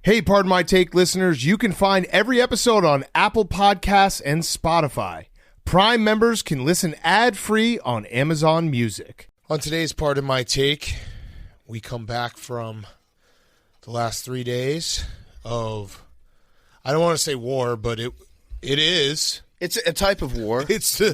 Hey, Pardon My Take listeners, you can find every episode on Apple Podcasts and Spotify. Prime members can listen ad-free on Amazon Music. On today's Pardon My Take, we come back from the last 3 days of, I don't want to say war, but it is. It's a type of war.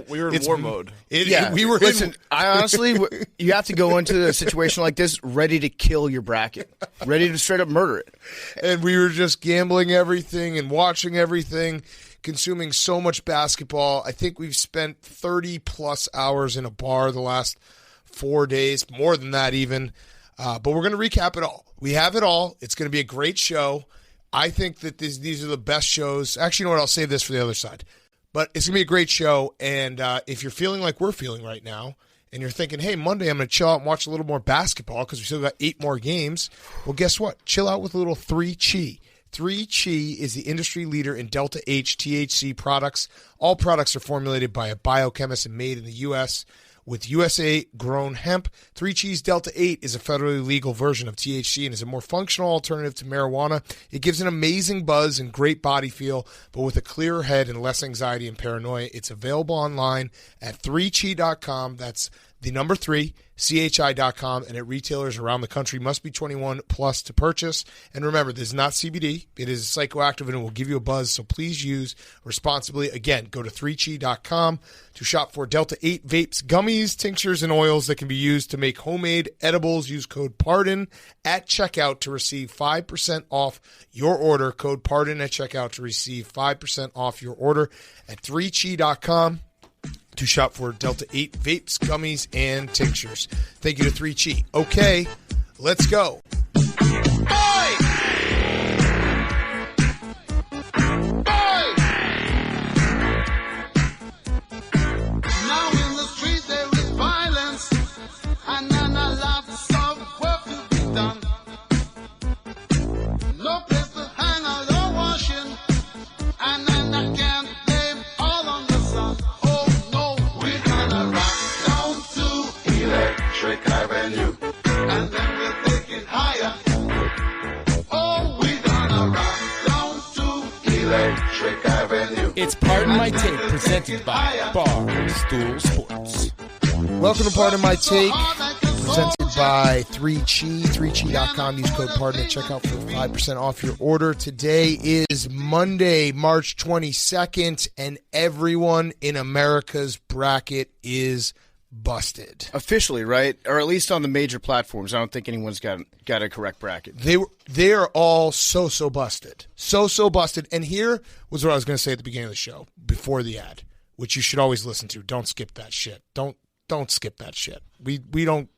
We were in war mode. Listen, I honestly, you have to go into a situation like this ready to kill your bracket, ready to straight up murder it. And we were just gambling everything and watching everything, consuming so much basketball. I think we've spent 30-plus hours in a bar the last 4 days, more than that even. But we're going to recap it all. We have it all. It's going to be a great show. I think that these are the best shows. Actually, you know what? I'll save this for the other side. But it's going to be a great show, and if you're feeling like we're feeling right now, and you're thinking, hey, Monday I'm going to chill out and watch a little more basketball because we still got 8 more games, well, guess what? Chill out with a little 3Chi. 3Chi is the industry leader in Delta H THC products. All products are formulated by a biochemist and made in the U.S., with USA-grown hemp. 3Chi's Delta 8 is a federally legal version of THC and is a more functional alternative to marijuana. It gives an amazing buzz and great body feel, but with a clearer head and less anxiety and paranoia. It's available online at 3chi.com. That's the number 3, CHI.com, and at retailers around the country. Must be 21 plus to purchase. And remember, this is not CBD. It is psychoactive and it will give you a buzz, so please use responsibly. Again, go to 3chi.com to shop for Delta 8 vapes, gummies, tinctures, and oils that can be used to make homemade edibles. Use code PARDON at checkout to receive 5% off your order. Code PARDON at checkout to receive 5% off your order at 3chi.com. to shop for Delta 8 vapes, gummies, and tinctures. Thank you to 3Chi. Okay, let's go. Now in the street there is violence, and then a lot of work to be done. No place to hang out or washing, and then I can't blame all on the sun. Oh no, we're gonna rock down to Electric Avenue, and then we'll take it higher. Oh, we're gonna rock down to Electric Avenue. It's Pardon My Take, presented by Barstool Sports. Welcome to Pardon My Take, presented by 3Chi, 3chi.com. Use code PARDON at checkout for 5% off your order. Today is Monday, March 22nd, and everyone in America's bracket is busted. Officially, right? Or at least on the major platforms. I don't think anyone's got a correct bracket. They are all so busted. So busted. And here was what I was going to say at the beginning of the show, before the ad, which you should always listen to. Don't skip that shit. Don't skip that shit. We don't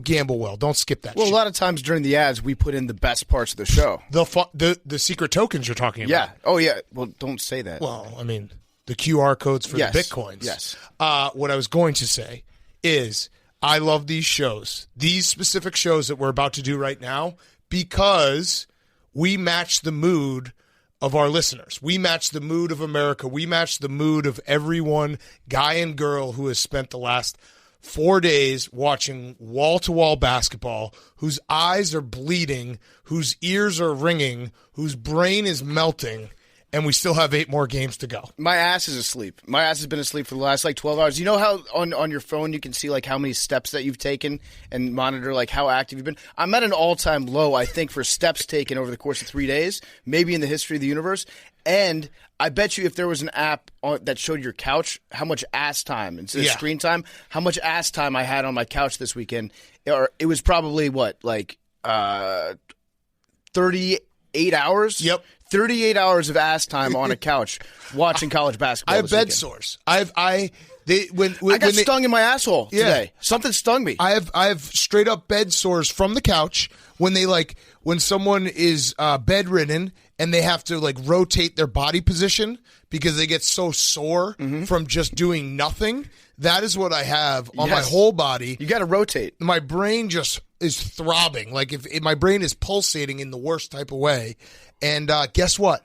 gamble well. Don't skip that shit. Well, a lot of times during the ads, we put in the best parts of the show. The secret tokens you're talking about. Yeah. Oh, yeah. Well, don't say that. Well, I mean, the QR codes for the Bitcoins. Yes. What I was going to say is I love these shows, these specific shows that we're about to do right now, because we match the mood of our listeners. We match the mood of America. We match the mood of everyone, guy and girl, who has spent the last 4 days watching wall-to-wall basketball, whose eyes are bleeding, whose ears are ringing, whose brain is melting, and we still have 8 more games to go. My ass is asleep. My ass has been asleep for the last 12 hours. You know how on your phone you can see how many steps that you've taken and monitor how active you've been? I'm at an all-time low, I think, for steps taken over the course of 3 days, maybe in the history of the universe. And I bet you if there was an app that showed your couch, how much ass time, instead of screen time, how much ass time I had on my couch this weekend, it was probably, 38 hours? Yep. 38 hours of ass time on a couch watching college basketball. I have bed sores. I got stung in my asshole today. Something stung me. I have straight up bed sores from the couch when when someone is bedridden and they have to rotate their body position because they get so sore from just doing nothing. That is what I have on my whole body. You got to rotate. My brain just is throbbing. If my brain is pulsating in the worst type of way. And guess what?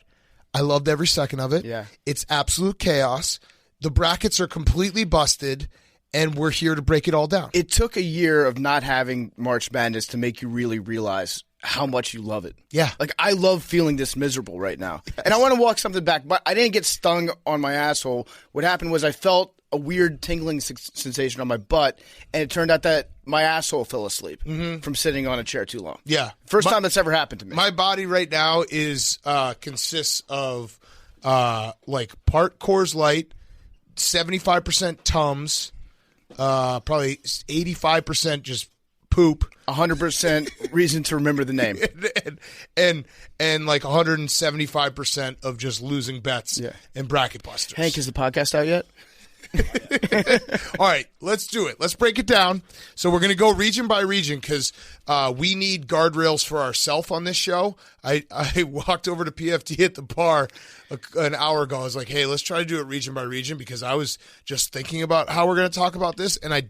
I loved every second of it. Yeah. It's absolute chaos. The brackets are completely busted, and we're here to break it all down. It took a year of not having March Madness to make you really realize how much you love it. Yeah. Like, I love feeling this miserable right now. And I want to walk something back, but I didn't get stung on my asshole. What happened was I felt a weird tingling sensation on my butt, and it turned out that my asshole fell asleep from sitting on a chair too long. Yeah. First time that's ever happened to me. My body right now is consists of like part Coors Light, 75% Tums, probably 85% just poop, 100% reason to remember the name. and like 175% of just losing bets and bracket busters. Hank, is the podcast out yet? All right, let's do it. Let's break it down. So we're going to go region by region because we need guardrails for ourselves on this show. I walked over to PFT at the bar an hour ago. I was like, hey, let's try to do it region by region because I was just thinking about how we're going to talk about this, and I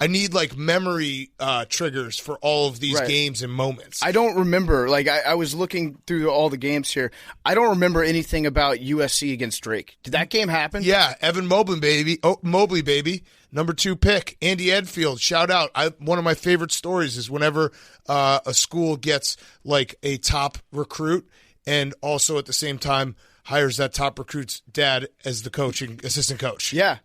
need like memory triggers for all of these games and moments. I don't remember. Like, I was looking through all the games here. I don't remember anything about USC against Drake. Did that game happen? Yeah, Evan Mobley, baby. Oh, Mobley, baby. Number 2 pick. Andy Edfield, shout out. One of my favorite stories is whenever a school gets like a top recruit and also at the same time hires that top recruit's dad as the assistant coach. Yeah.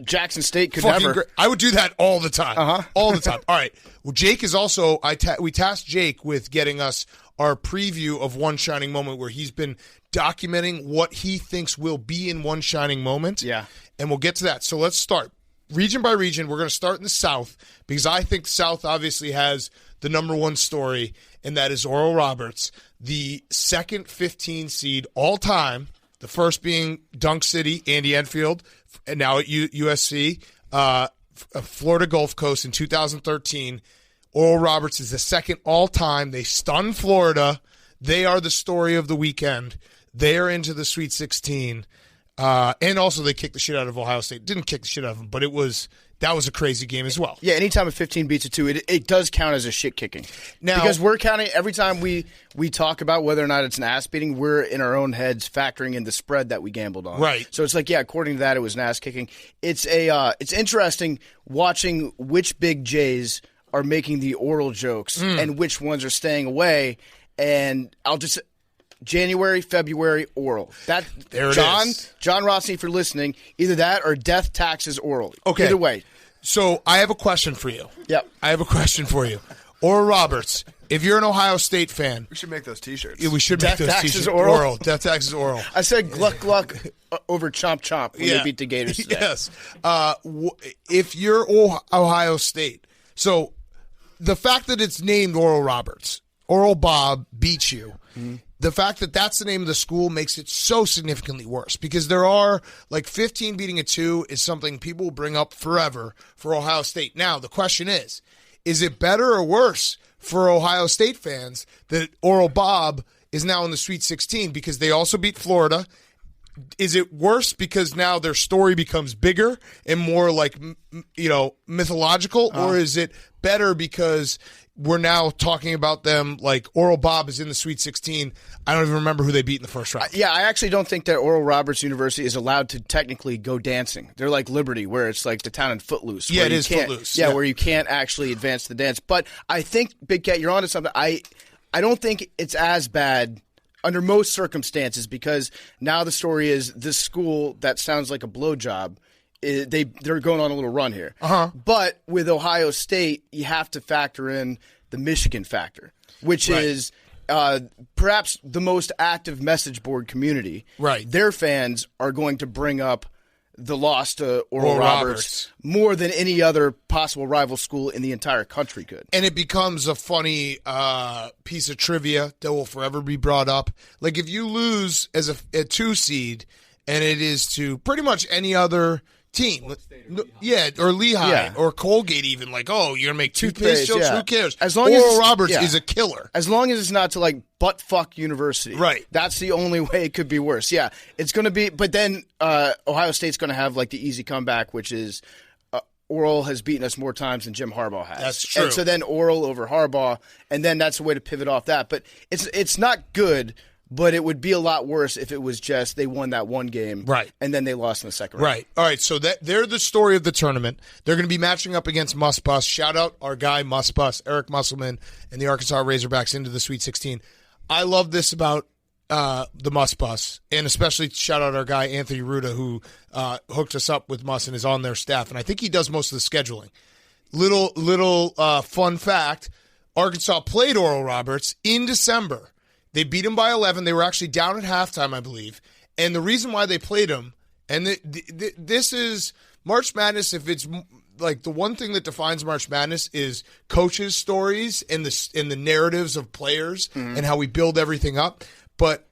Jackson State could Fucking never. great. I would do that all the time. All the time. All right. Well, Jake is also, we tasked Jake with getting us our preview of One Shining Moment where he's been documenting what he thinks will be in One Shining Moment. Yeah. And we'll get to that. So let's start. Region by region, we're going to start in the South because I think the South obviously has the number one story, and that is Oral Roberts, the second 15 seed all time, the first being Dunk City, Andy Enfield, and now at USC, Florida Gulf Coast in 2013. Oral Roberts is the second all time. They stunned Florida. They are the story of the weekend. They are into the Sweet 16. And also they kicked the shit out of Ohio State. Didn't kick the shit out of them, but that was a crazy game as well. Yeah, anytime a 15 beats a 2, it does count as a shit kicking. Now, because we're counting every time we talk about whether or not it's an ass beating, we're in our own heads factoring in the spread that we gambled on. Right. So it's like, yeah, according to that, it was an ass kicking. It's interesting watching which big J's are making the oral jokes and which ones are staying away. And I'll just January, February, oral. There it is. John Rossi, if you're listening, either that or death taxes oral. Okay. Either way. So I have a question for you. Yep. I have a question for you. Oral Roberts, if you're an Ohio State fan. We should make those T-shirts. Yeah, we should make Death those taxes T-shirts. oral. Death taxes oral. I said gluck gluck over chomp chomp when they beat the Gators today. Yes. If you're Ohio State, so the fact that it's named Oral Roberts, Oral Bob beats you. Mm-hmm. The fact that that's the name of the school makes it so significantly worse because there are, like, 15 beating a 2 is something people will bring up forever for Ohio State. Now, the question is it better or worse for Ohio State fans that Oral Bob is now in the Sweet 16 because they also beat Florida? Is it worse because now their story becomes bigger and more, like, mythological? Or is it better because we're now talking about them like Oral Bob is in the Sweet 16. I don't even remember who they beat in the first round. Yeah, I actually don't think that Oral Roberts University is allowed to technically go dancing. They're like Liberty, where it's like the town in Footloose. Yeah, it is Footloose. Yeah, where you can't actually advance the dance. But I think, Big Cat, you're onto something. I don't think it's as bad under most circumstances because now the story is this school that sounds like a blowjob. They're going on a little run here. But with Ohio State, you have to factor in the Michigan factor, which is perhaps the most active message board community. Right. Their fans are going to bring up the loss to Oral Roberts more than any other possible rival school in the entire country could. And it becomes a funny piece of trivia that will forever be brought up. Like if you lose as a 2 seed and it is to pretty much any other team, or Lehigh, or Colgate, even like, oh, you're gonna make toothpaste jokes. Who cares? As long Oral as Roberts is a killer. As long as it's not to like butt fuck University, right? That's the only way it could be worse. Yeah, it's gonna be. But then Ohio State's gonna have like the easy comeback, which is Oral has beaten us more times than Jim Harbaugh has. That's true. And so then Oral over Harbaugh, and then that's a way to pivot off that. But it's not good. but it would be a lot worse if it was just they won that one game, Right. and then they lost in the second round. Right. All right. So they're the story of the tournament. They're going to be matching up against Muss Bus. Shout out our guy Muss Bus, Eric Musselman, and the Arkansas Razorbacks into the Sweet 16. I love this about the Muss Bus, and especially shout out our guy Anthony Ruda, who hooked us up with Muss and is on their staff, and I think he does most of the scheduling. Little fun fact: Arkansas played Oral Roberts in December. They beat him by 11. They were actually down at halftime, I believe. And the reason why they played him, and this is March Madness. If it's like the one thing that defines March Madness is coaches' stories and the narratives of players and how we build everything up. But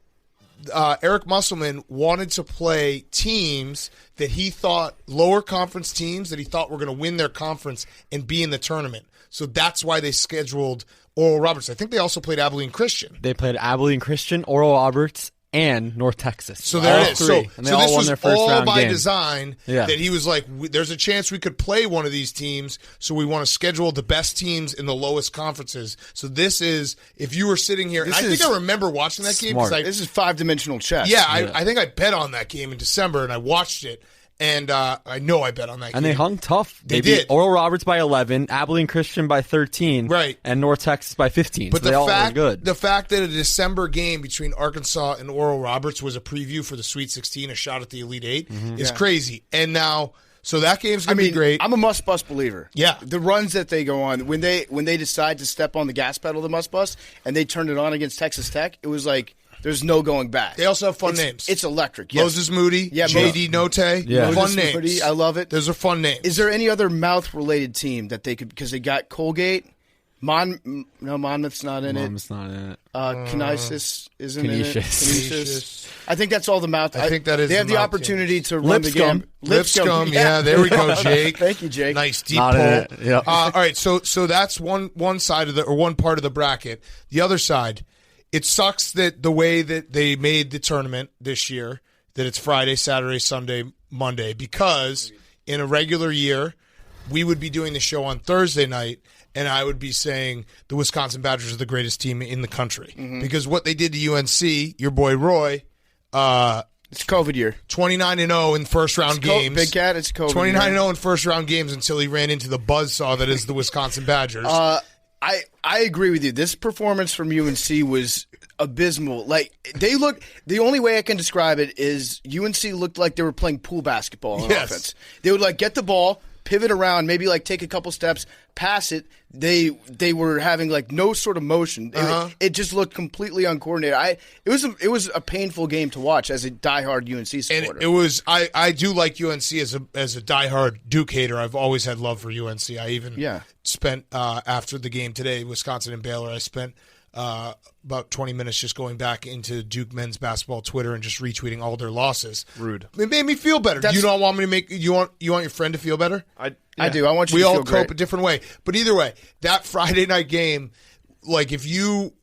Eric Musselman wanted to play teams that he thought, lower conference teams that he thought were going to win their conference and be in the tournament. So that's why they scheduled Oral Roberts. I think they also played Abilene Christian. They played Abilene Christian, Oral Roberts, and North Texas. So there it is. So And they all this won was their first all round by game. design that he was like, there's a chance we could play one of these teams, so we want to schedule the best teams in the lowest conferences. So this is, if you were sitting here, and I think I remember watching that game. Smart. This is 5-dimensional chess. Yeah, I think I bet on that game in December, and I watched it, and I know I bet on that game. And they hung tough. They beat did. Oral Roberts by 11, Abilene Christian by 13, Right. and North Texas by 15. But so they all were good. the fact that a December game between Arkansas and Oral Roberts was a preview for the Sweet 16, a shot at the Elite Eight, is crazy. And now, so that game's going to be great. I'm a Muss Bus believer. Yeah. The runs that they go on, when they decide to step on the gas pedal of the Muss Bus and they turned it on against Texas Tech, it was like there's no going back. They also have fun names. It's electric. Yes. Moses Moody, Yeah, JD Note, Yeah. fun Moses names. Moody, I love it. Those are fun names. Is there any other mouth-related team that they could, because they got Colgate, Monmouth's not in it. Mom's not in it. Canisius isn't in it. Canisius. Canisius. I think that's all the mouth. I think that is They have the the mouth opportunity to run the Lipscomb. game. Lipscomb, yeah, there we go, Jake. Thank you, Jake. Nice deep Not pull. in it, yeah. All right, so that's one side of the, or one part of the bracket. The other side, it sucks that the way that they made the tournament this year, that it's Friday, Saturday, Sunday, Monday, because in a regular year, we would be doing the show on Thursday night, and I would be saying the Wisconsin Badgers are the greatest team in the country. Because what they did to UNC, your boy Roy, It's COVID year. 29-0 in first round games. Big Cat, it's COVID 29-0 in first round games until he ran into the buzzsaw that is the Wisconsin Badgers. I agree with you. This performance from UNC was abysmal. Like, the only way I can describe it is UNC looked like they were playing pool basketball on Yes. offense. They would like get the ball, pivot around, maybe like take a couple steps, pass it. They were having like no sort of motion. It just looked completely uncoordinated. It was a painful game to watch as a diehard UNC supporter. and it was I do like UNC as a diehard Duke hater. I've always had love for UNC. I even spent after the game today, Wisconsin and Baylor. I spent about 20 minutes just going back into Duke men's basketball Twitter and just retweeting all their losses. Rude. It made me feel better. Do you not want me to make you want your friend to feel better? I do. I want you We to all feel cope great. a different way. But either way, that Friday night game, like if you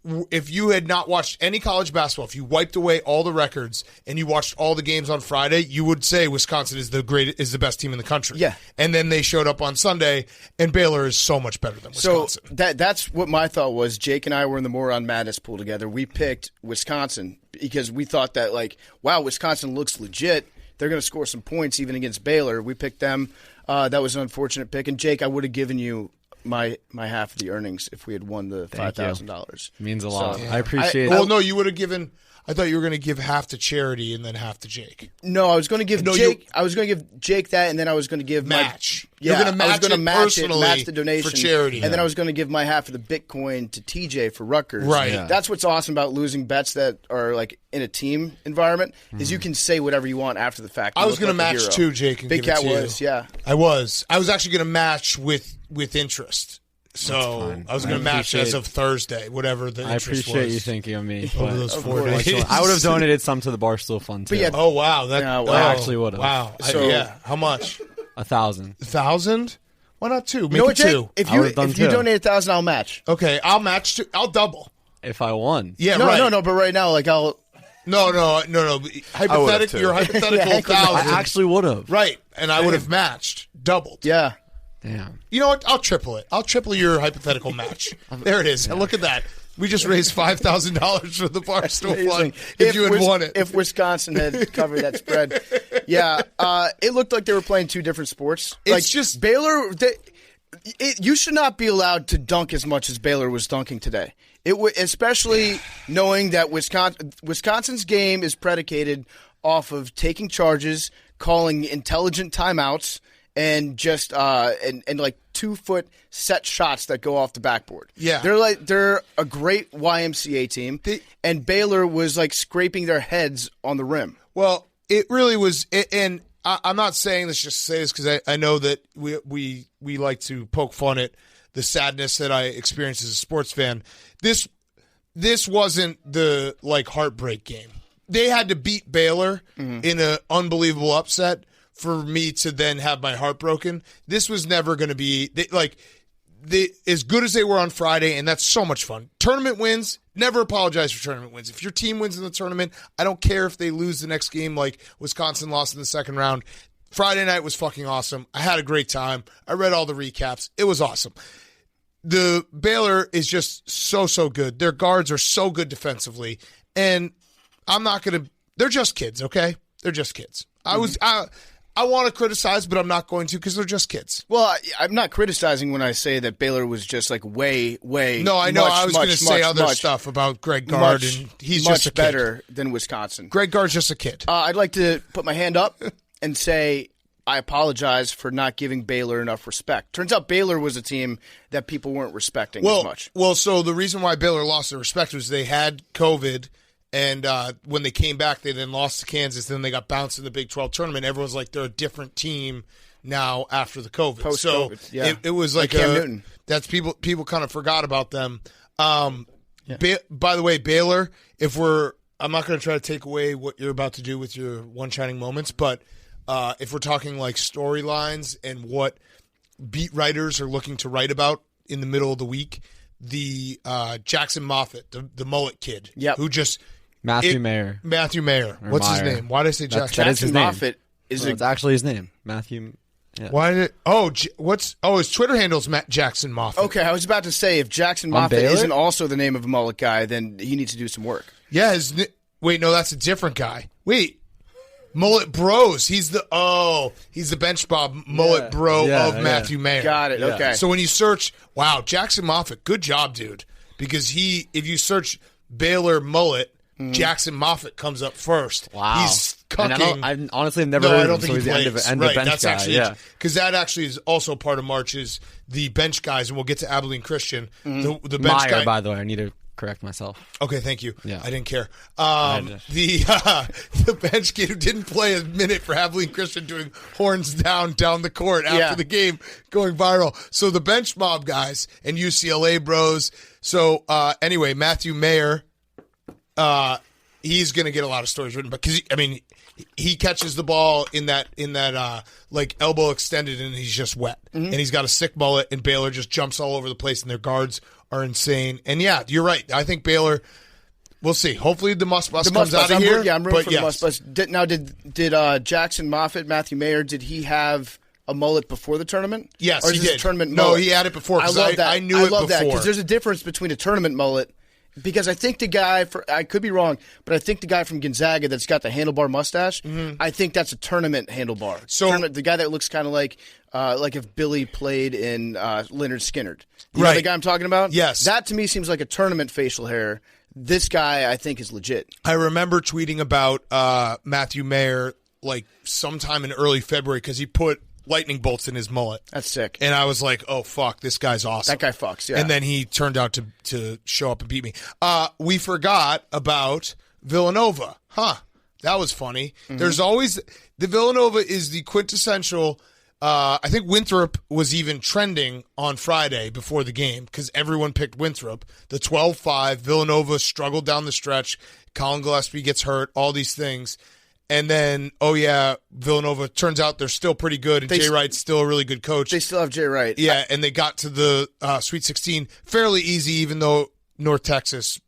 had not watched any college basketball, if you wiped away all the records and you watched all the games on Friday, you would say Wisconsin is the best team in the country. Yeah. And then they showed up on Sunday, and Baylor is so much better than Wisconsin. So that's what my thought was. Jake and I were in the Moron Madness pool together. We picked Wisconsin because we thought that, like, wow, Wisconsin looks legit. They're going to score some points even against Baylor. We picked them. That was an unfortunate pick. And, Jake, I would have given you my half of the earnings if we had won the $5,000. Means a lot. So, I appreciate Well, it. no, you would have given. I thought you were going to give half to charity and then half to Jake. No, I was going to give No, Jake. I was going to give Jake that, and then I was going to give Match. Yeah, You're gonna I was match gonna it personally match the donation for charity. and then I was going to give my half of the Bitcoin to TJ for Rutgers. Right. Yeah. That's what's awesome about losing bets that are like in a team environment is you can say whatever you want after the fact. I You was look going to like a match hero. too, Jake. And Big give it Cat to you. was, yeah. I was actually going to match with interest. So fine. I was going to I match as appreciate- of Thursday, whatever the I interest appreciate was. you thinking of me. Over but- those Of 4 course. days. I would have donated some to the Barstool Fund too. yeah, Oh wow, that Yeah, oh, wow. I actually would've. Wow, So- yeah. How much? 1,000. 1,000? Why not two? Make You know it what, Jake? two. If I you would've done if you two. donate 1,000, I'll match. Okay, I'll match. I'll double. If I won. Yeah, No, right. no. But right now, like I'll. No. Hypothetical. too. Your hypothetical Yeah, I can- I 1,000. actually would have. Right, and I would have matched, doubled. Yeah. Damn. You know what? I'll triple it. I'll triple your hypothetical match. There it is. Look at that. We just raised $5,000 for the Barstool Amazing. Fund if you had won it. If Wisconsin had covered that spread. Yeah, it looked like they were playing two different sports. It's like just- Baylor. You should not be allowed to dunk as much as Baylor was dunking today. Especially knowing that Wisconsin's game is predicated off of taking charges, calling intelligent timeouts, and just and like 2-foot set shots that go off the backboard. Yeah. they're a great YMCA team, and Baylor was like scraping their heads on the rim. Well, it really was, and I'm not saying this just to say this because I know that we like to poke fun at the sadness that I experienced as a sports fan. This wasn't the like heartbreak game. They had to beat Baylor in an unbelievable upset for me to then have my heart broken. This was never going to be as good as they were on Friday, and that's so much fun. Tournament wins, never apologize for tournament wins. If your team wins in the tournament, I don't care if they lose the next game like Wisconsin lost in the second round. Friday night was fucking awesome. I had a great time. I read all the recaps. It was awesome. The Baylor is just so good. Their guards are so good defensively, and I'm not going to – they're just kids, okay? They're just kids. I want to criticize, but I'm not going to because they're just kids. Well, I'm not criticizing when I say that Baylor was just like way. No, I know. I was going to say other stuff about Greg Gard, and he's just a kid. Better than Wisconsin. Greg Gard's just a kid. I'd like to put my hand up and say I apologize for not giving Baylor enough respect. Turns out Baylor was a team that people weren't respecting as much. Well, so the reason why Baylor lost their respect was they had COVID. And when they came back, they then lost to Kansas. Then they got bounced in the Big 12 tournament. Everyone's like, they're a different team now after the COVID. Post-COVID, so yeah. it was like Cam Newton. That's people kind of forgot about them. By the way, Baylor, I'm not going to try to take away what you're about to do with your One Shining Moments, but if we're talking like storylines and what beat writers are looking to write about in the middle of the week, the Jackson Moffitt, the mullet kid, who just – Matthew Mayer. What's his name? Why did I say Jackson? That is his name. Moffitt It's actually his name, Matthew. Yeah. Why did his Twitter handle's Jackson Moffitt. Okay, I was about to say if Jackson On Moffitt Baylor? isn't also the name of a mullet guy, then he needs to do some work. Yeah, wait, no, that's a different guy. Wait, Mullet Bros. He's the bench bob mullet bro of Matthew Mayer. Got it. Yeah. Okay. So when you search, wow, Jackson Moffitt, good job, dude, because if you search Baylor mullet. Jackson Moffitt comes up first. Wow. He's cucking. I honestly have never heard I of don't him, think so he he's plays. the end of bench that's guy. actually because that actually is also part of March is the bench guys, and we'll get to Abilene Christian. The bench Meyer, guy. by the way, I need to correct myself. Okay, thank you. Yeah. I didn't care. The bench kid who didn't play a minute for Abilene Christian doing horns down the court after the game, going viral. So the bench mob guys and UCLA bros. So anyway, Matthew Mayer. He's going to get a lot of stories written, because he catches the ball in that like elbow extended, and he's just wet, and he's got a sick mullet, and Baylor just jumps all over the place, and their guards are insane. And yeah, you're right. I think Baylor. We'll see. Hopefully, the Muss Bus comes out of here. I'm rooting for the Muss Bus. Did Jackson Moffitt, Matthew Mayer, did he have a mullet before the tournament? Yes, or he is this did. A tournament no, mullet? he had it before. I love that. I knew it before. That because there's a difference between a tournament mullet. Because I think the guy I could be wrong, but I think the guy from Gonzaga that's got the handlebar mustache, I think that's a tournament handlebar. So the guy that looks kind of like if Billy played in Leonard Skinner. You know the guy I'm talking about? Yes. That to me seems like a tournament facial hair. This guy I think is legit. I remember tweeting about Matthew Mayer like sometime in early February because he put lightning bolts in his mullet. That's sick. And I was like, oh, fuck, this guy's awesome. That guy fucks, yeah. And then he turned out to show up and beat me. We forgot about Villanova. That was funny. Mm-hmm. There's always – the Villanova is the quintessential I think Winthrop was even trending on Friday before the game because everyone picked Winthrop. The 12-5, Villanova struggled down the stretch. Colin Gillespie gets hurt, all these things. And then, Villanova, turns out they're still pretty good, and Jay Wright's still a really good coach. They still have Jay Wright. Yeah, and they got to the Sweet 16 fairly easy, even though North Texas,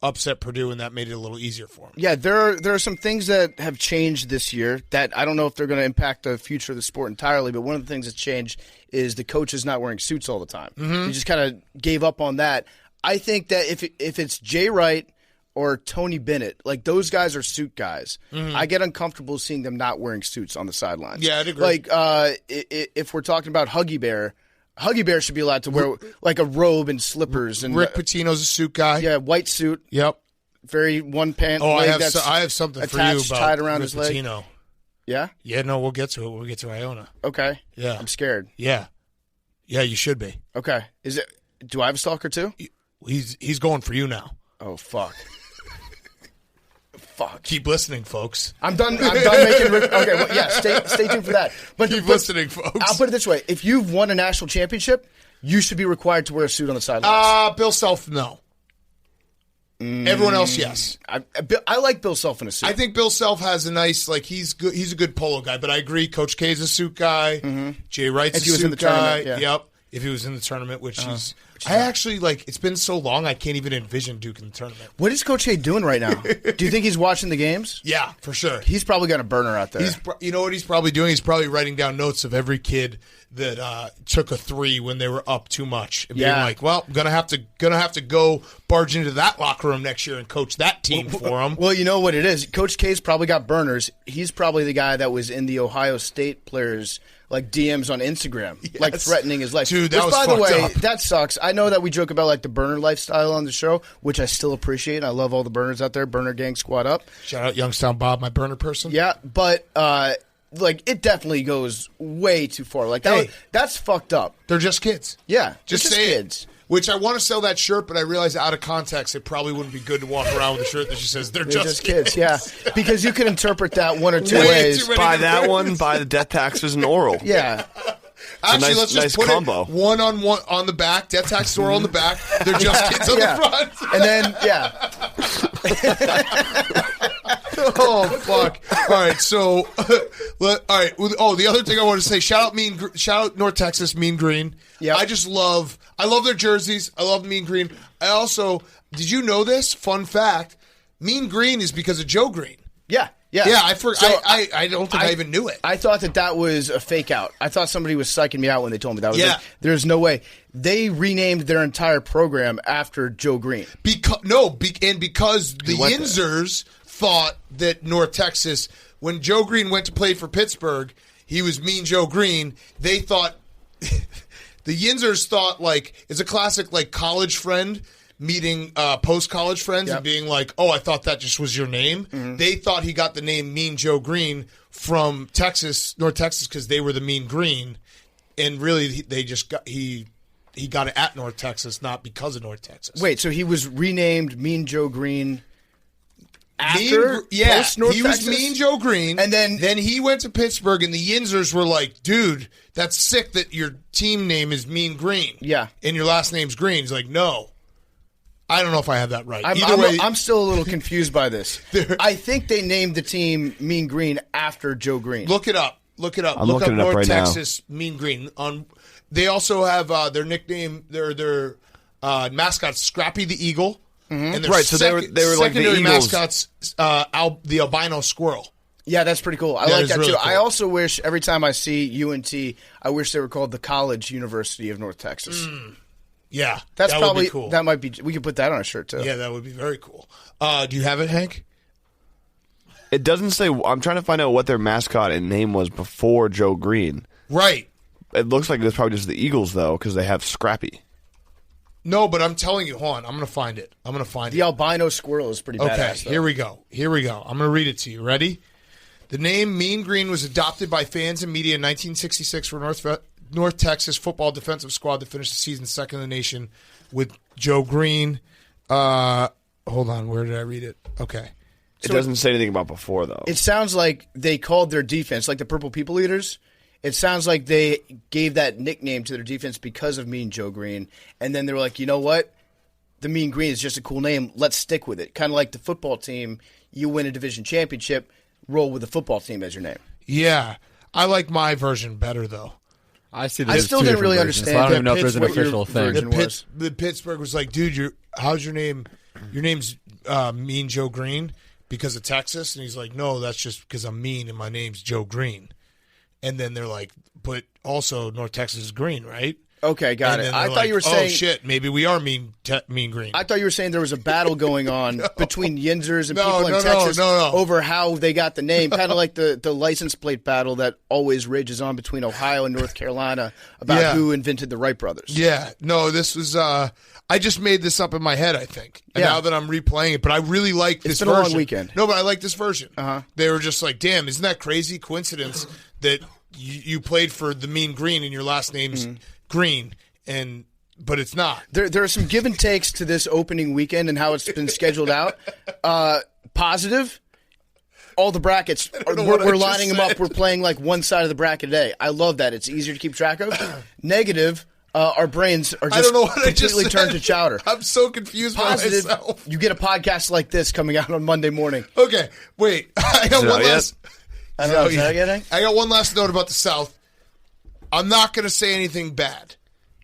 upset Purdue, and that made it a little easier for them. Yeah, there are some things that have changed this year that I don't know if they're going to impact the future of the sport entirely, but one of the things that's changed is the coaches not wearing suits all the time. Mm-hmm. They just kind of gave up on that. I think that if it's Jay Wright or Tony Bennett, like those guys are suit guys. I get uncomfortable seeing them not wearing suits on the sidelines. Yeah, I'd agree. Like if we're talking about Huggy Bear should be allowed to wear like a robe and slippers. And Rick Pitino's a suit guy. yeah, white suit, Yep. very one pant. Oh, leg I that's have something for you attached, about tied around Rick his leg. Pitino. Yeah. Yeah, no, we'll get to it when we get to Iona. Okay. Yeah. I'm scared. Yeah. Yeah, you should be. Okay. Do I have a stalker too? He's going for you now. Oh fuck. Fuck. Keep listening, folks. I'm done making. Okay. Well, yeah. Stay tuned for that. But Keep listening, folks. I'll put it this way: if you've won a national championship, you should be required to wear a suit on the sidelines. Bill Self, no. Everyone else, yes. I like Bill Self in a suit. I think Bill Self has a nice, like, he's good. He's a good polo guy, but I agree. Coach K is a suit guy. Jay Wright's If a he was in suit the guy. tournament, yeah. Yep. If he was in the tournament, which he's. I actually, like, it's been so long, I can't even envision Duke in the tournament. What is Coach Hay doing right now? Do you think he's watching the games? Yeah, for sure. He's probably got a burner out there. You know what he's probably doing? He's probably writing down notes of every kid that took a 3 when they were up too much, and being like, "Well, I'm gonna have to go barge into that locker room next year and coach that team for them." Well, you know what it is. Coach K's probably got burners. He's probably the guy that was in the Ohio State players' like DMs on Instagram, like threatening his life. Dude, that was by the fucked way, up. that sucks. I know that we joke about like the burner lifestyle on the show, which I still appreciate. I love all the burners out there. Burner gang, squad up. Shout out Youngstown Bob, my burner person. Yeah, but like it definitely goes way too far. Like that's fucked up. They're just kids. Yeah, Just they're say it. kids. Which I want to sell that shirt, but I realize out of context it probably wouldn't be good to walk around with a shirt that just says they're Just kids, yeah, because you can interpret that one or two Way ways. too many Buy that different- one, buy the death taxes and oral. Yeah, Actually, nice- let's just nice put combo. it one on the back. Death tax store on the back. They're just kids on yeah. the front. And then Oh fuck! All right, so all right. Oh, the other thing I want to say: shout out North Texas, Mean Green. Yeah, I love their jerseys. I love Mean Green. I also, did you know this? Fun fact: Mean Green is because of Joe Green. yeah. Yeah, I forgot. So I don't think I even knew it. I thought that was a fake out. I thought somebody was psyching me out when they told me that. I was Yeah. like, there's no way. They renamed their entire program after Joe Green. Because the Yinzers thought that North Texas, when Joe Green went to play for Pittsburgh, he was Mean Joe Green. They thought the Yinzers thought like it's a classic like college friend meeting post-college friends and being like, "Oh, I thought that just was your name." Mm-hmm. They thought he got the name Mean Joe Green from Texas, North Texas, because they were the Mean Green, and really they just got he got it at North Texas, not because of North Texas. Wait, so he was renamed Mean Joe Green after Yeah, post North he was Texas? Mean Joe Green, And then he went to Pittsburgh, and the Yinzers were like, "Dude, that's sick that your team name is Mean Green, Yeah. and your last name's Green." He's like, "No, I don't know if I have that right." Either way, I'm still a little confused by this. I think they named the team Mean Green after Joe Green. look it up. I'm look up looking it up North right now. Texas Mean Green. They also have their nickname, their mascot, Scrappy the Eagle, and their Right, so they were like the secondary Eagles. mascots, the albino squirrel. Yeah, that's pretty cool. I That like is that really too. cool. I also wish every time I see UNT, I wish they were called the College University of North Texas. Yeah, That's that probably would be cool. that might be. We could put that on a shirt too. Yeah, that would be very cool. Do you have it, Hank? It doesn't say. I'm trying to find out what their mascot and name was before Joe Green. Right. It looks like it was probably just the Eagles, though, because they have Scrappy. No, but I'm telling you, hold on. I'm going to find it. The albino squirrel is pretty Okay, badass. Though. here we go. I'm going to read it to you. Ready? The name Mean Green was adopted by fans and media in 1966 for North Texas football defensive squad that finished the season second in the nation with Joe Green. Hold on, where did I read it? Okay. It doesn't say anything about before, though. It sounds like they called their defense, like the Purple People Eaters. It sounds like they gave that nickname to their defense because of Mean Joe Green. And then they were like, you know what? The Mean Green is just a cool name. Let's stick with it. Kind of like the football team. You win a division championship, roll with the football team as your name. Yeah. I like my version better, though. I see. I still didn't really understand So I don't that even know if there's an Pittsburgh official thing. version was. The Pittsburgh was like, dude, how's your name? Your name's Mean Joe Green because of Texas? And he's like, no, that's just because I'm mean and my name's Joe Green. And then they're like, but also North Texas is green, right? Okay, got And it. then I they're thought you were oh saying. shit, maybe we are mean green. I thought you were saying there was a battle going on between Yinzers and No, people in no, no, Texas no. over how they got the name, kind of like the license plate battle that always rages on between Ohio and North Carolina about Yeah. who invented the Wright brothers. Yeah, no, this was. I just made this up in my head, I think. And Yeah. now that I'm replaying it, but I really like this been a long version. weekend. No, but I like this version. Uh-huh. They were just like, damn, isn't that crazy coincidence that you played for the Mean Green and your last name's Green, but it's not. There are some give and takes to this opening weekend and how it's been scheduled out. Positive, all the brackets, know what I we're just lining them up. said. We're playing like one side of the bracket a day. I love that. It's easier to keep track of. Negative, our brains are I just don't know what I just completely turned said. to chowder. I'm so confused by Positive, myself. you get a podcast like this coming out on Monday morning. Okay, wait. I got it one out yet? last. I don't know, is that getting? I got one last note about the South. I'm not going to say anything bad.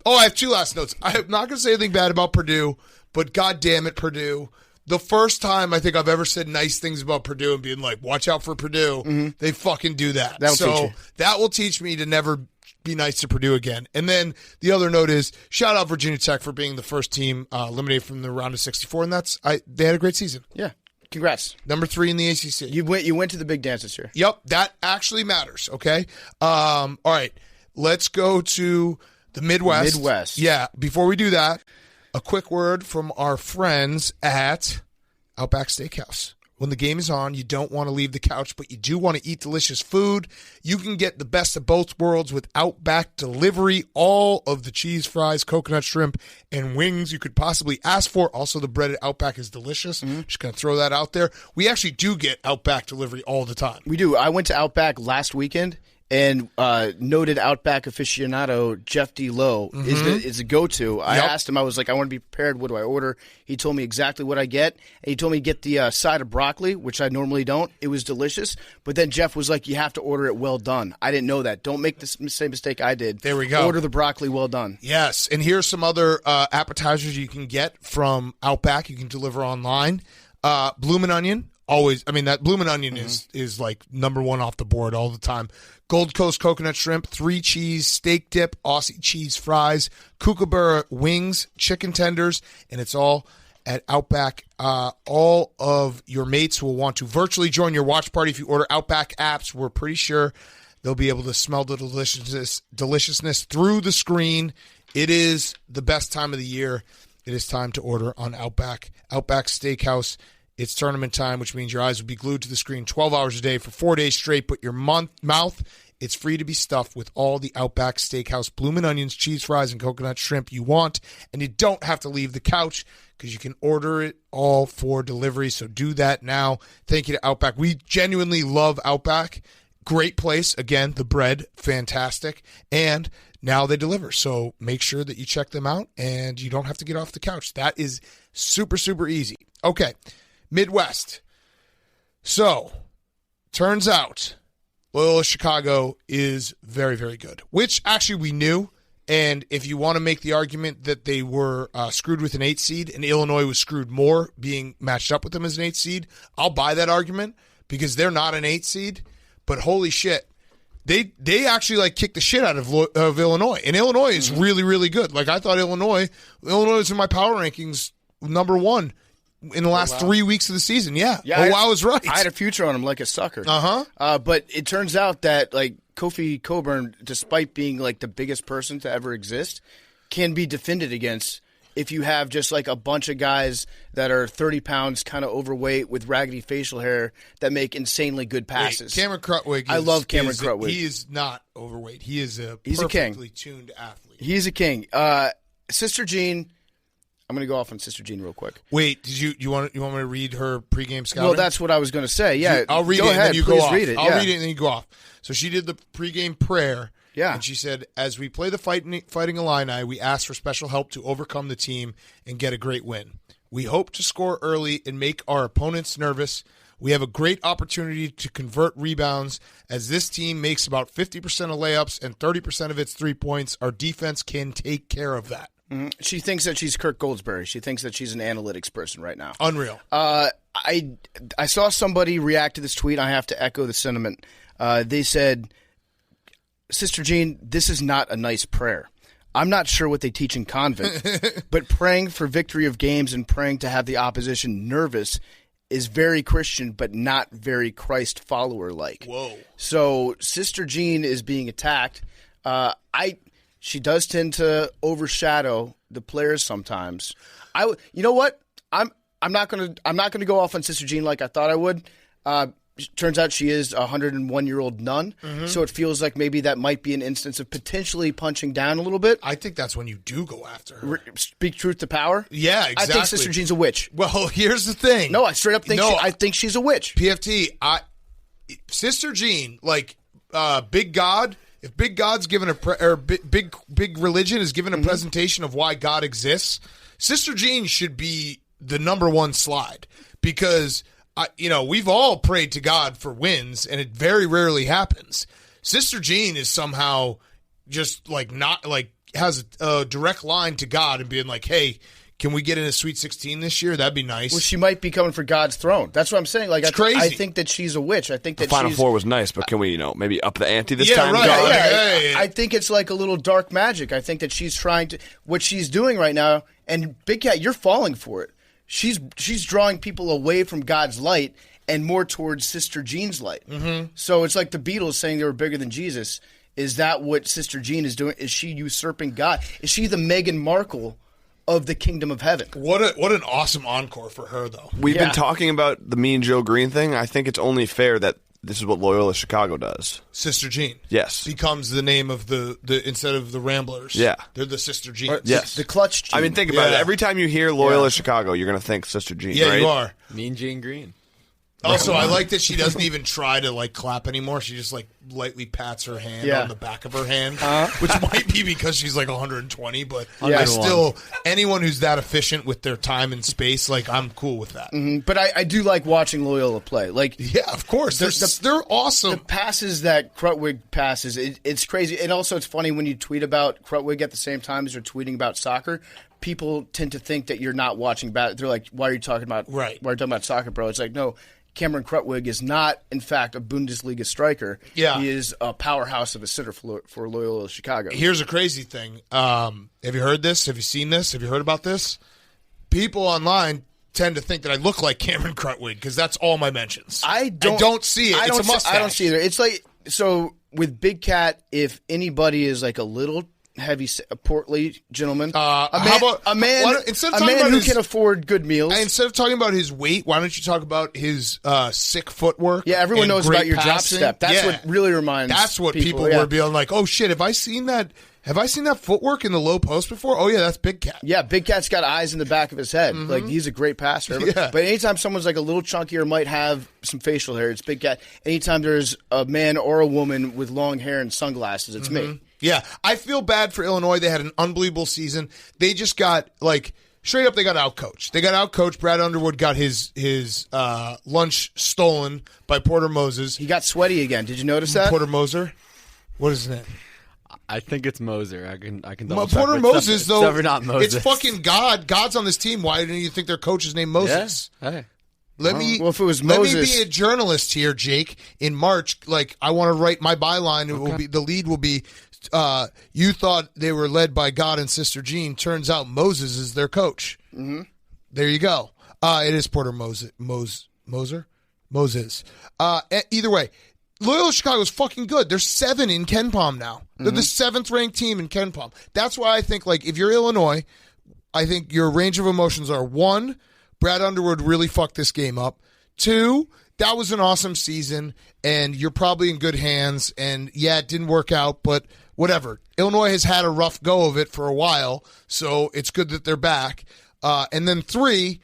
Oh, I have two last notes. I'm not going to say anything bad about Purdue, but God damn it, Purdue. The first time I think I've ever said nice things about Purdue and being like, watch out for Purdue, they fucking do that. That'll teach so you. that will teach me to never be nice to Purdue again. And then the other note is shout out Virginia Tech for being the first team eliminated from the round of 64, and they had a great season. Yeah, congrats. Number 3 in the ACC. You went to the big dance this year. Yep, that actually matters, okay? All right, let's go to the Midwest. Midwest. Yeah, before we do that, a quick word from our friends at Outback Steakhouse. When the game is on, you don't want to leave the couch, but you do want to eat delicious food. You can get the best of both worlds with Outback Delivery. All of the cheese fries, coconut shrimp, and wings you could possibly ask for. Also, the bread at Outback is delicious. Just going to throw that out there. We actually do get Outback Delivery all the time. We do. I went to Outback last weekend, and noted Outback aficionado Jeff D. Lowe is a go-to. I Yep. asked him, I was like, I want to be prepared. What do I order? He told me exactly what I get. And he told me to get the side of broccoli, which I normally don't. It was delicious. But then Jeff was like, you have to order it well done. I didn't know that. Don't make the same mistake I did. There we go. Order the broccoli well done. Yes, and here's some other appetizers you can get from Outback. You can deliver online. Bloomin' Onion, always. I mean, that Bloomin' Onion is like number one off the board all the time. Gold Coast coconut shrimp, 3 cheese steak dip, Aussie cheese fries, kookaburra wings, chicken tenders, and it's all at Outback. All of your mates will want to virtually join your watch party if you order Outback apps. We're pretty sure they'll be able to smell the deliciousness through the screen. It is the best time of the year. It is time to order on Outback. Outback Steakhouse. It's tournament time, which means your eyes will be glued to the screen 12 hours a day for 4 days straight. But your mouth, it's free to be stuffed with all the Outback Steakhouse bloomin' onions, cheese fries, and coconut shrimp you want. And you don't have to leave the couch because you can order it all for delivery. So do that now. Thank you to Outback. We genuinely love Outback. Great place. Again, the bread, fantastic. And now they deliver. So make sure that you check them out and you don't have to get off the couch. That is super, super easy. Okay. Midwest. So, turns out Loyola Chicago is very, very good, which actually we knew. And if you want to make the argument that they were screwed with an 8 seed and Illinois was screwed more being matched up with them as an 8 seed, I'll buy that argument because they're not an 8 seed. But holy shit, they actually like kicked the shit out of Illinois. And Illinois is really, really good. Like I thought Illinois is in my power rankings number 1. In the last 3 weeks of the season, yeah. I was right. I had a future on him like a sucker. Uh-huh. But it turns out that like Kofi Coburn, despite being like the biggest person to ever exist, can be defended against if you have just like a bunch of guys that are 30 pounds, kind of overweight with raggedy facial hair that make insanely good passes. Wait, Cameron Krutwig. I love Cameron Krutwig. He is not overweight. He is He's a king. perfectly tuned athlete. He's a king. Sister Jean. I'm going to go off on Sister Jean real quick. Wait, did you want me to read her pregame scouting? Well, that's what I was going to say. Yeah, I'll read go it ahead. and then you Please go off. read it. I'll yeah. read it and then you go off. So she did the pregame prayer. Yeah. And she said, as we play the Fighting Illini, we ask for special help to overcome the team and get a great win. We hope to score early and make our opponents nervous. We have a great opportunity to convert rebounds. As this team makes about 50% of layups and 30% of its 3 points, our defense can take care of that. Mm-hmm. She thinks that she's Kirk Goldsberry. She thinks that she's an analytics person right now. Unreal. I saw somebody react to this tweet. I have to echo the sentiment. They said, Sister Jean, this is not a nice prayer. I'm not sure what they teach in convent, but praying for victory of games and praying to have the opposition nervous is very Christian, but not very Christ follower-like. Whoa. So Sister Jean is being attacked. She does tend to overshadow the players sometimes. You know what? I'm not gonna go off on Sister Jean like I thought I would. Turns out she is a 101-year-old nun, so it feels like maybe that might be an instance of potentially punching down a little bit. I think that's when you do go after her. Speak truth to power. Yeah, exactly. I think Sister Jean's a witch. Well, here's the thing. No, I straight up think I think she's a witch. PFT, Sister Jean, like Big God. If Big God's given big religion is given a presentation of why God exists, Sister Jean should be the number one slide because. We've all prayed to God for wins, and it very rarely happens. Sister Jean is somehow just has a direct line to God and being like, "Hey, can we get in a Sweet 16 this year? That'd be nice." Well, she might be coming for God's throne. That's what I'm saying. Like, it's crazy. I think that she's a witch. I think that Final Four was nice, but can we, maybe up the ante this Yeah, time? right. God? Yeah. I think it's like a little dark magic. I think that she's trying to what she's doing right now. And Big Cat, you're falling for it. She's drawing people away from God's light and more towards Sister Jean's light. Mm-hmm. So it's like the Beatles saying they were bigger than Jesus. Is that what Sister Jean is doing? Is she usurping God? Is she the Meghan Markle of the kingdom of heaven? What an awesome encore for her, though. We've been talking about the Mean Joe Green thing. I think it's only fair that this is what Loyola Chicago does. Sister Jean. Yes. Becomes the name of the instead of the Ramblers. Yeah. They're the Sister Jeans. Yes. The clutch Jean. I mean, think about it. Yeah. Every time you hear Loyola Chicago, you're going to think Sister Jean, Yeah, right? you are. Mean Jane Green. Also, I like that she doesn't even try to clap anymore. She just lightly pats her hand on the back of her hand, which might be because she's 120. But I still, anyone who's that efficient with their time and space, I'm cool with that. Mm-hmm. But I do like watching Loyola play. Yeah, of course, they're awesome. The passes that Krutwig passes, it's crazy. And also, it's funny when you tweet about Krutwig at the same time as you're tweeting about soccer. People tend to think that you're not watching. They're like, "Why are you talking about? Right? Why are you talking about soccer, bro?" It's like, no. Cameron Krutwig is not, in fact, a Bundesliga striker. Yeah. He is a powerhouse of a sitter for Loyola Chicago. Here's a crazy thing. Have you heard this? Have you seen this? Have you heard about this? People online tend to think that I look like Cameron Krutwig because that's all my mentions. I don't see it. It's a mustache. I don't see it either. It's like, so with Big Cat, if anybody is a little heavy, a portly gentleman, a man who can afford good meals. Instead of talking about his weight, why don't you talk about his sick footwork? Yeah, everyone knows about your drop passing? step. That's what really reminds. That's what people were being like, "Oh shit, have I seen that? Have I seen that footwork in the low post before? Oh yeah, that's Big Cat." Yeah, Big Cat's got eyes in the back of his head. He's a great passer. Yeah. But anytime someone's a little chunkier, might have some facial hair, it's Big Cat. Anytime there's a man or a woman with long hair and sunglasses, it's me. Yeah, I feel bad for Illinois. They had an unbelievable season. They just got straight up. They got outcoached. They got outcoached. Brad Underwood got his lunch stolen by Porter Moses. He got sweaty again. Did you notice that? Porter Moser. What is his name? I think it's Moser. I can double check. Porter Moses though. Never not Moses. It's fucking God. God's on this team. Why didn't you think their coach is named Moses? Yeah. Hey. If it was let Moses, me be a journalist here, Jake. In March, I want to write my byline. It will be the lead will be. You thought they were led by God and Sister Jean. Turns out Moses is their coach. Mm-hmm. There you go. It is Porter Moses. Either way, Loyola Chicago is fucking good. They're 7 in KenPom now. They're the 7th ranked team in KenPom. That's why I think if you're Illinois, I think your range of emotions are 1, Brad Underwood really fucked this game up. 2, that was an awesome season, and you're probably in good hands. And yeah, it didn't work out, but whatever. Illinois has had a rough go of it for a while, so it's good that they're back. And then 3,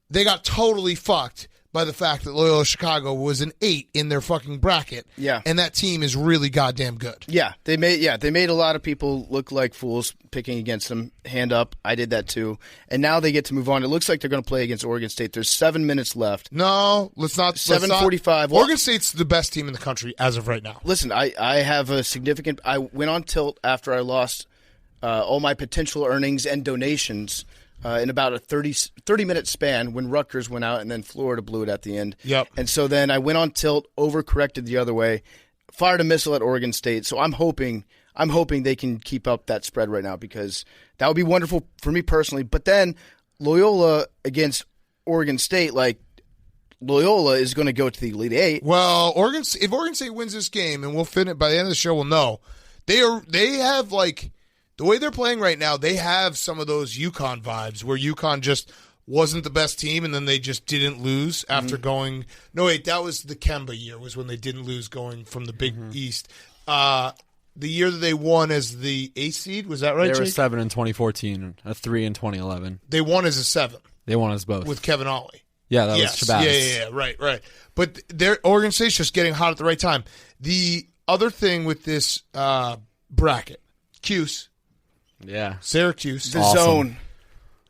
they got totally fucked by the fact that Loyola Chicago was an 8 in their fucking bracket. Yeah. And that team is really goddamn good. Yeah, they made a lot of people look like fools picking against them. Hand up, I did that too. And now they get to move on. It looks like they're going to play against Oregon State. There's 7 minutes left. No, let's not. 7:45. Oregon State's the best team in the country as of right now. Listen, I have a significant. I went on tilt after I lost all my potential earnings and donations. In about a 30-minute span when Rutgers went out and then Florida blew it at the end. Yep. And so then I went on tilt, overcorrected the other way, fired a missile at Oregon State. So I'm hoping I'm hoping they can keep up that spread right now because that would be wonderful for me personally. But then Loyola against Oregon State, like Loyola is going to go to the Elite Eight. Well, if Oregon State wins this game, and we'll finish by the end of the show, we'll know they have like the way they're playing right now. They have some of those UConn vibes where UConn just wasn't the best team, and then they just didn't lose after going. No, wait, that was the Kemba year. Was when they didn't lose going from the Big East. The year that they won as the 8th seed, was that right? They were Jake? 7 in 2014, a 3 in 2011. They won as a 7 They won us both. with Kevin Ollie. Yeah, that Yes, was Shabazz. yeah, right. But Oregon State's just getting hot at the right time. The other thing with this bracket, Cuse, Yeah. Syracuse, The Awesome. zone.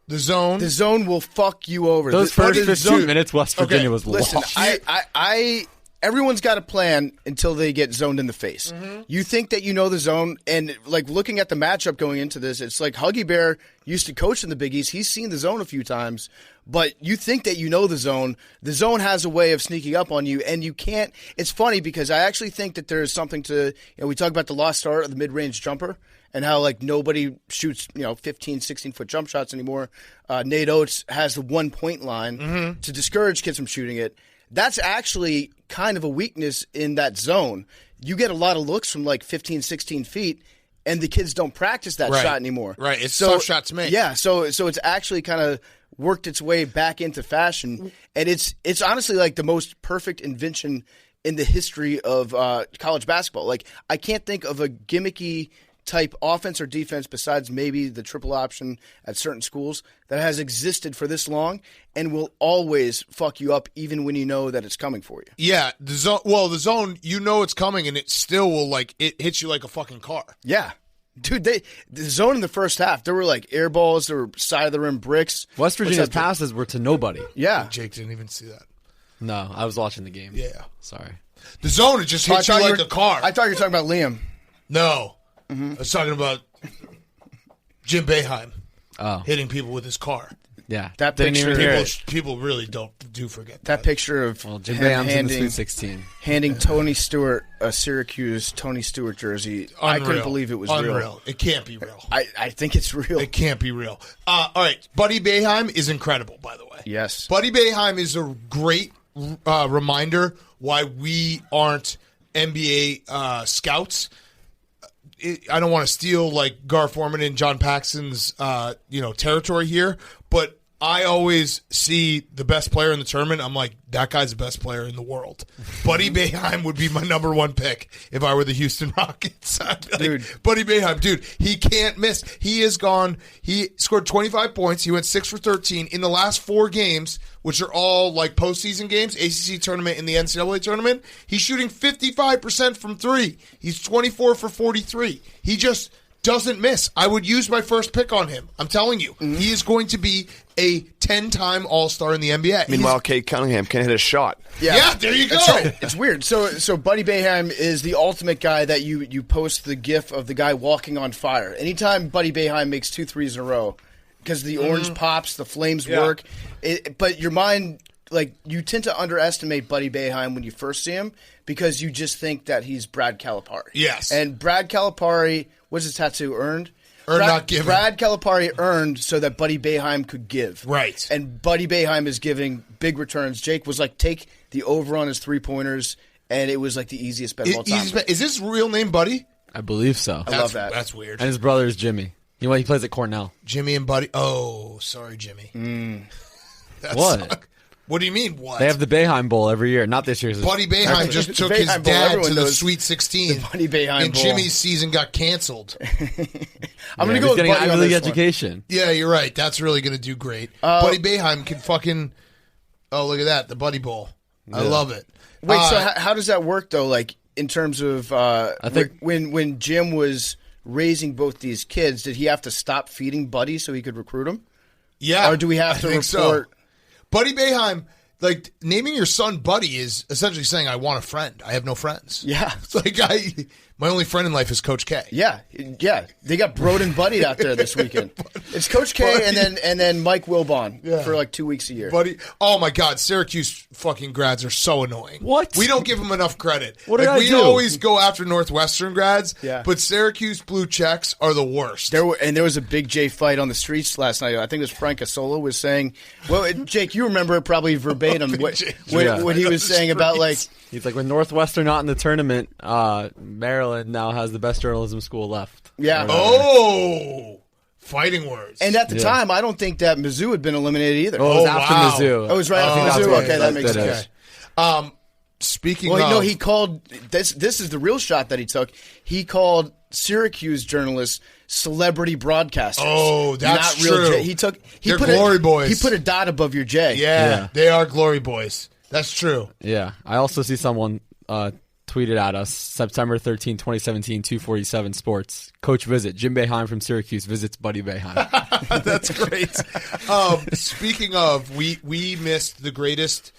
the zone. The zone will fuck you over. Those first The 15 zone- minutes, West Virginia was Listen, lost. everyone's got a plan until they get zoned in the face. You think that you know the zone, and like looking at the matchup going into this, it's like Huggy Bear used to coach in the Big East. He's seen the zone a few times, but you think that you know the zone. The zone has a way of sneaking up on you, and you can't. It's funny because I actually think that there's something to, we talk about the lost art of the mid-range jumper and how like nobody shoots 15, 16-foot jump shots anymore. Nate Oates has the 1-point line to discourage kids from shooting it. That's actually kind of a weakness in that zone. You get a lot of looks from like 15, 16 feet, and the kids don't practice that Right. shot anymore. Right. It's a tough shot to make. Yeah, so it's actually kind of worked its way back into fashion, and it's honestly like the most perfect invention in the history of college basketball. Like, I can't think of a gimmicky type offense or defense besides maybe the triple option at certain schools that has existed for this long and will always fuck you up even when you know that it's coming for you. Yeah, the zone. Well, the zone, it's coming, and it still will it hits you like a fucking car. Yeah. Dude, the zone in the first half, there were like air balls, there were side of the rim bricks. West Virginia's What's that? passes were to nobody. Yeah. Jake didn't even see that. No, I was watching the game. Yeah, Sorry. the zone it just hits you like a car. I thought you were talking about Liam. No, I was talking about Jim Boeheim Oh, hitting people with his car. yeah. That Didn't picture- even hear People, it. people really do forget That picture of Well, Jim him Boeheim's in the Sweet 16. handing Tony Stewart a Syracuse Tony Stewart jersey. I couldn't believe it was unreal. real. It can't be real. I think it's real. It can't be real. All right, Buddy Boeheim is incredible, by the way. Yes. Buddy Boeheim is a great reminder why we aren't NBA scouts. I don't want to steal like Gar Forman and John Paxson's territory here, but I always see the best player in the tournament. I'm like, that guy's the best player in the world. Buddy Boeheim would be my number one pick if I were the Houston Rockets. I'd be like, Dude. Buddy Boeheim, dude, he can't miss. He scored 25 points. He went 6 for 13 in the last 4 games, which are all like postseason games, ACC tournament and the NCAA tournament. He's shooting 55% from 3. He's 24 for 43. He just doesn't miss. I would use my first pick on him. I'm telling you. He is going to be a 10-time All-Star in the NBA. Meanwhile, Kate Cunningham can't hit a shot. Yeah, there you go. That's right. It's weird. So Buddy Boeheim is the ultimate guy that you post the gif of the guy walking on fire. Anytime Buddy Boeheim makes 2 threes in a row, because the orange pops, the flames work. But your mind, like, you tend to underestimate Buddy Boeheim when you first see him because you just think that he's Brad Calipari. Yes. And Brad Calipari, what's his tattoo, earned? Not given. Brad Calipari earned so that Buddy Boeheim could give. Right. And Buddy Boeheim is giving big returns. Jake was like, take the over on his 3-pointers, and it was like the easiest bet of all time. Is his real name Buddy? I believe so. I love that. That's weird. And his brother is Jimmy. You know, he plays at Cornell. Jimmy and Buddy. Oh, sorry, Jimmy. That What? sucked. What do you mean, what? They have the Boeheim Bowl every year. Not this year. Buddy Boeheim just took his Boeheim Bowl, dad everyone to the knows Sweet 16. the Buddy Boeheim and Bowl. Jimmy's season got canceled. I'm going to He's go with getting an Buddy Ivy on League this one. education. Yeah, you're right. That's really going to do great. Buddy Boeheim can fucking... Oh, look at that. The Buddy Bowl. I love it. Wait, so how does that work, though, like, in terms of I think- when Jim was raising both these kids, did he have to stop feeding Buddy so he could recruit them? Yeah. Or do we have I to think report... So. Buddy Boeheim, like, naming your son Buddy is essentially saying, I want a friend. I have no friends. Yeah. It's like, My only friend in life is Coach K. Yeah. They got Broden Buddy out there this weekend. It's Coach K and then Mike Wilbon for like 2 weeks a year. Buddy, oh my God, Syracuse fucking grads are so annoying. What? We don't give them enough credit. What did I we do? always go after Northwestern grads, Yeah. but Syracuse blue checks are the worst. There was a big J fight on the streets last night. I think it was Frank Asola was saying, well, Jake, you remember it probably verbatim what he was saying about like. He's like, with Northwestern not in the tournament, Maryland now has the best journalism school left. Yeah. Oh, fighting words. And at the time, I don't think that Mizzou had been eliminated either. Oh, it was Oh, after wow. Mizzou. Oh, it was right after that's Mizzou? right. Okay, that makes sense. is. Speaking Well, of, no, he called this is the real shot that he took. He called Syracuse journalists celebrity broadcasters. Oh, that's not real true. He They're put glory a, boys. He put a dot above your J. yeah, they are glory boys. That's true. Yeah. I also see someone tweeted at us, September 13, 2017, 247 Sports. Coach visit. Jim Boeheim from Syracuse visits Buddy Boeheim. That's great. Speaking of, we missed the greatest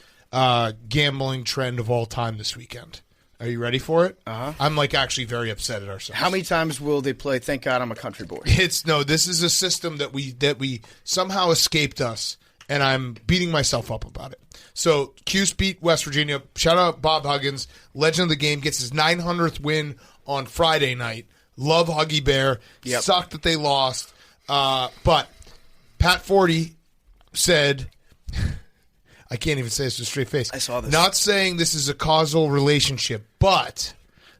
gambling trend of all time this weekend. Are you ready for it? I'm like actually very upset at ourselves. How many times will they play Thank God I'm a Country Boy? This is a system that we somehow escaped us, and I'm beating myself up about it. So Cuse beat West Virginia. Shout out Bob Huggins, legend of the game, gets his 900th win on Friday night. Love Huggy Bear. Yep. Sucked that they lost. But Pat Forty said, I can't even say this with a straight face. I saw this. Not saying this is a causal relationship, but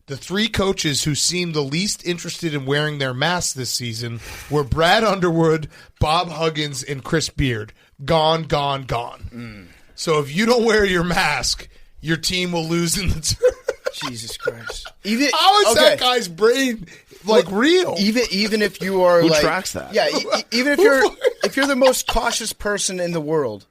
the three coaches who seemed the least interested in wearing their masks this season were Brad Underwood, Bob Huggins, and Chris Beard. Gone, gone, gone. So if you don't wear your mask, your team will lose in the tournament. Jesus Christ! How is that guy's brain like real? Even if you are Who like, tracks that? Yeah, even if you're the most cautious person in the world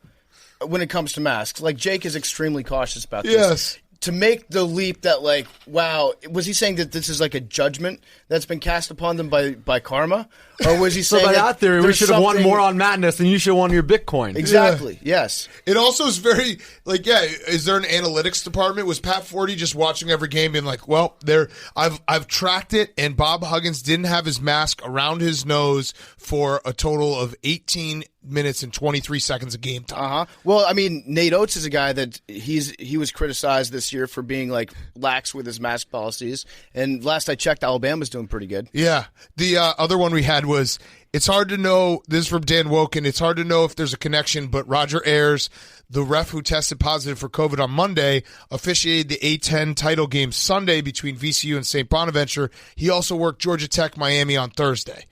when it comes to masks, like Jake is extremely cautious about this. Yes. To make the leap that like, wow, was he saying that this is like a judgment that's been cast upon them by karma, or was he So saying by that theory, we there's should have won something- more on Madness than you should have won your Bitcoin. Exactly. Yes. It also is very like, yeah. Is there an analytics department? Was Pat Forty just watching every game, being like, "Well, I've tracked it, and Bob Huggins didn't have his mask around his nose for a total of 18 minutes and 23 seconds of game time." Well, I mean, Nate Oates is a guy that he was criticized this year for being like lax with his mask policies, and last I checked, Alabama's doing pretty good. Yeah. The other one we had was, it's hard to know, this is from Dan Woken, it's hard to know if there's a connection, but Roger Ayers, the ref who tested positive for COVID on Monday, officiated the A-10 title game Sunday between VCU and St. Bonaventure. He also worked Georgia Tech, Miami on Thursday.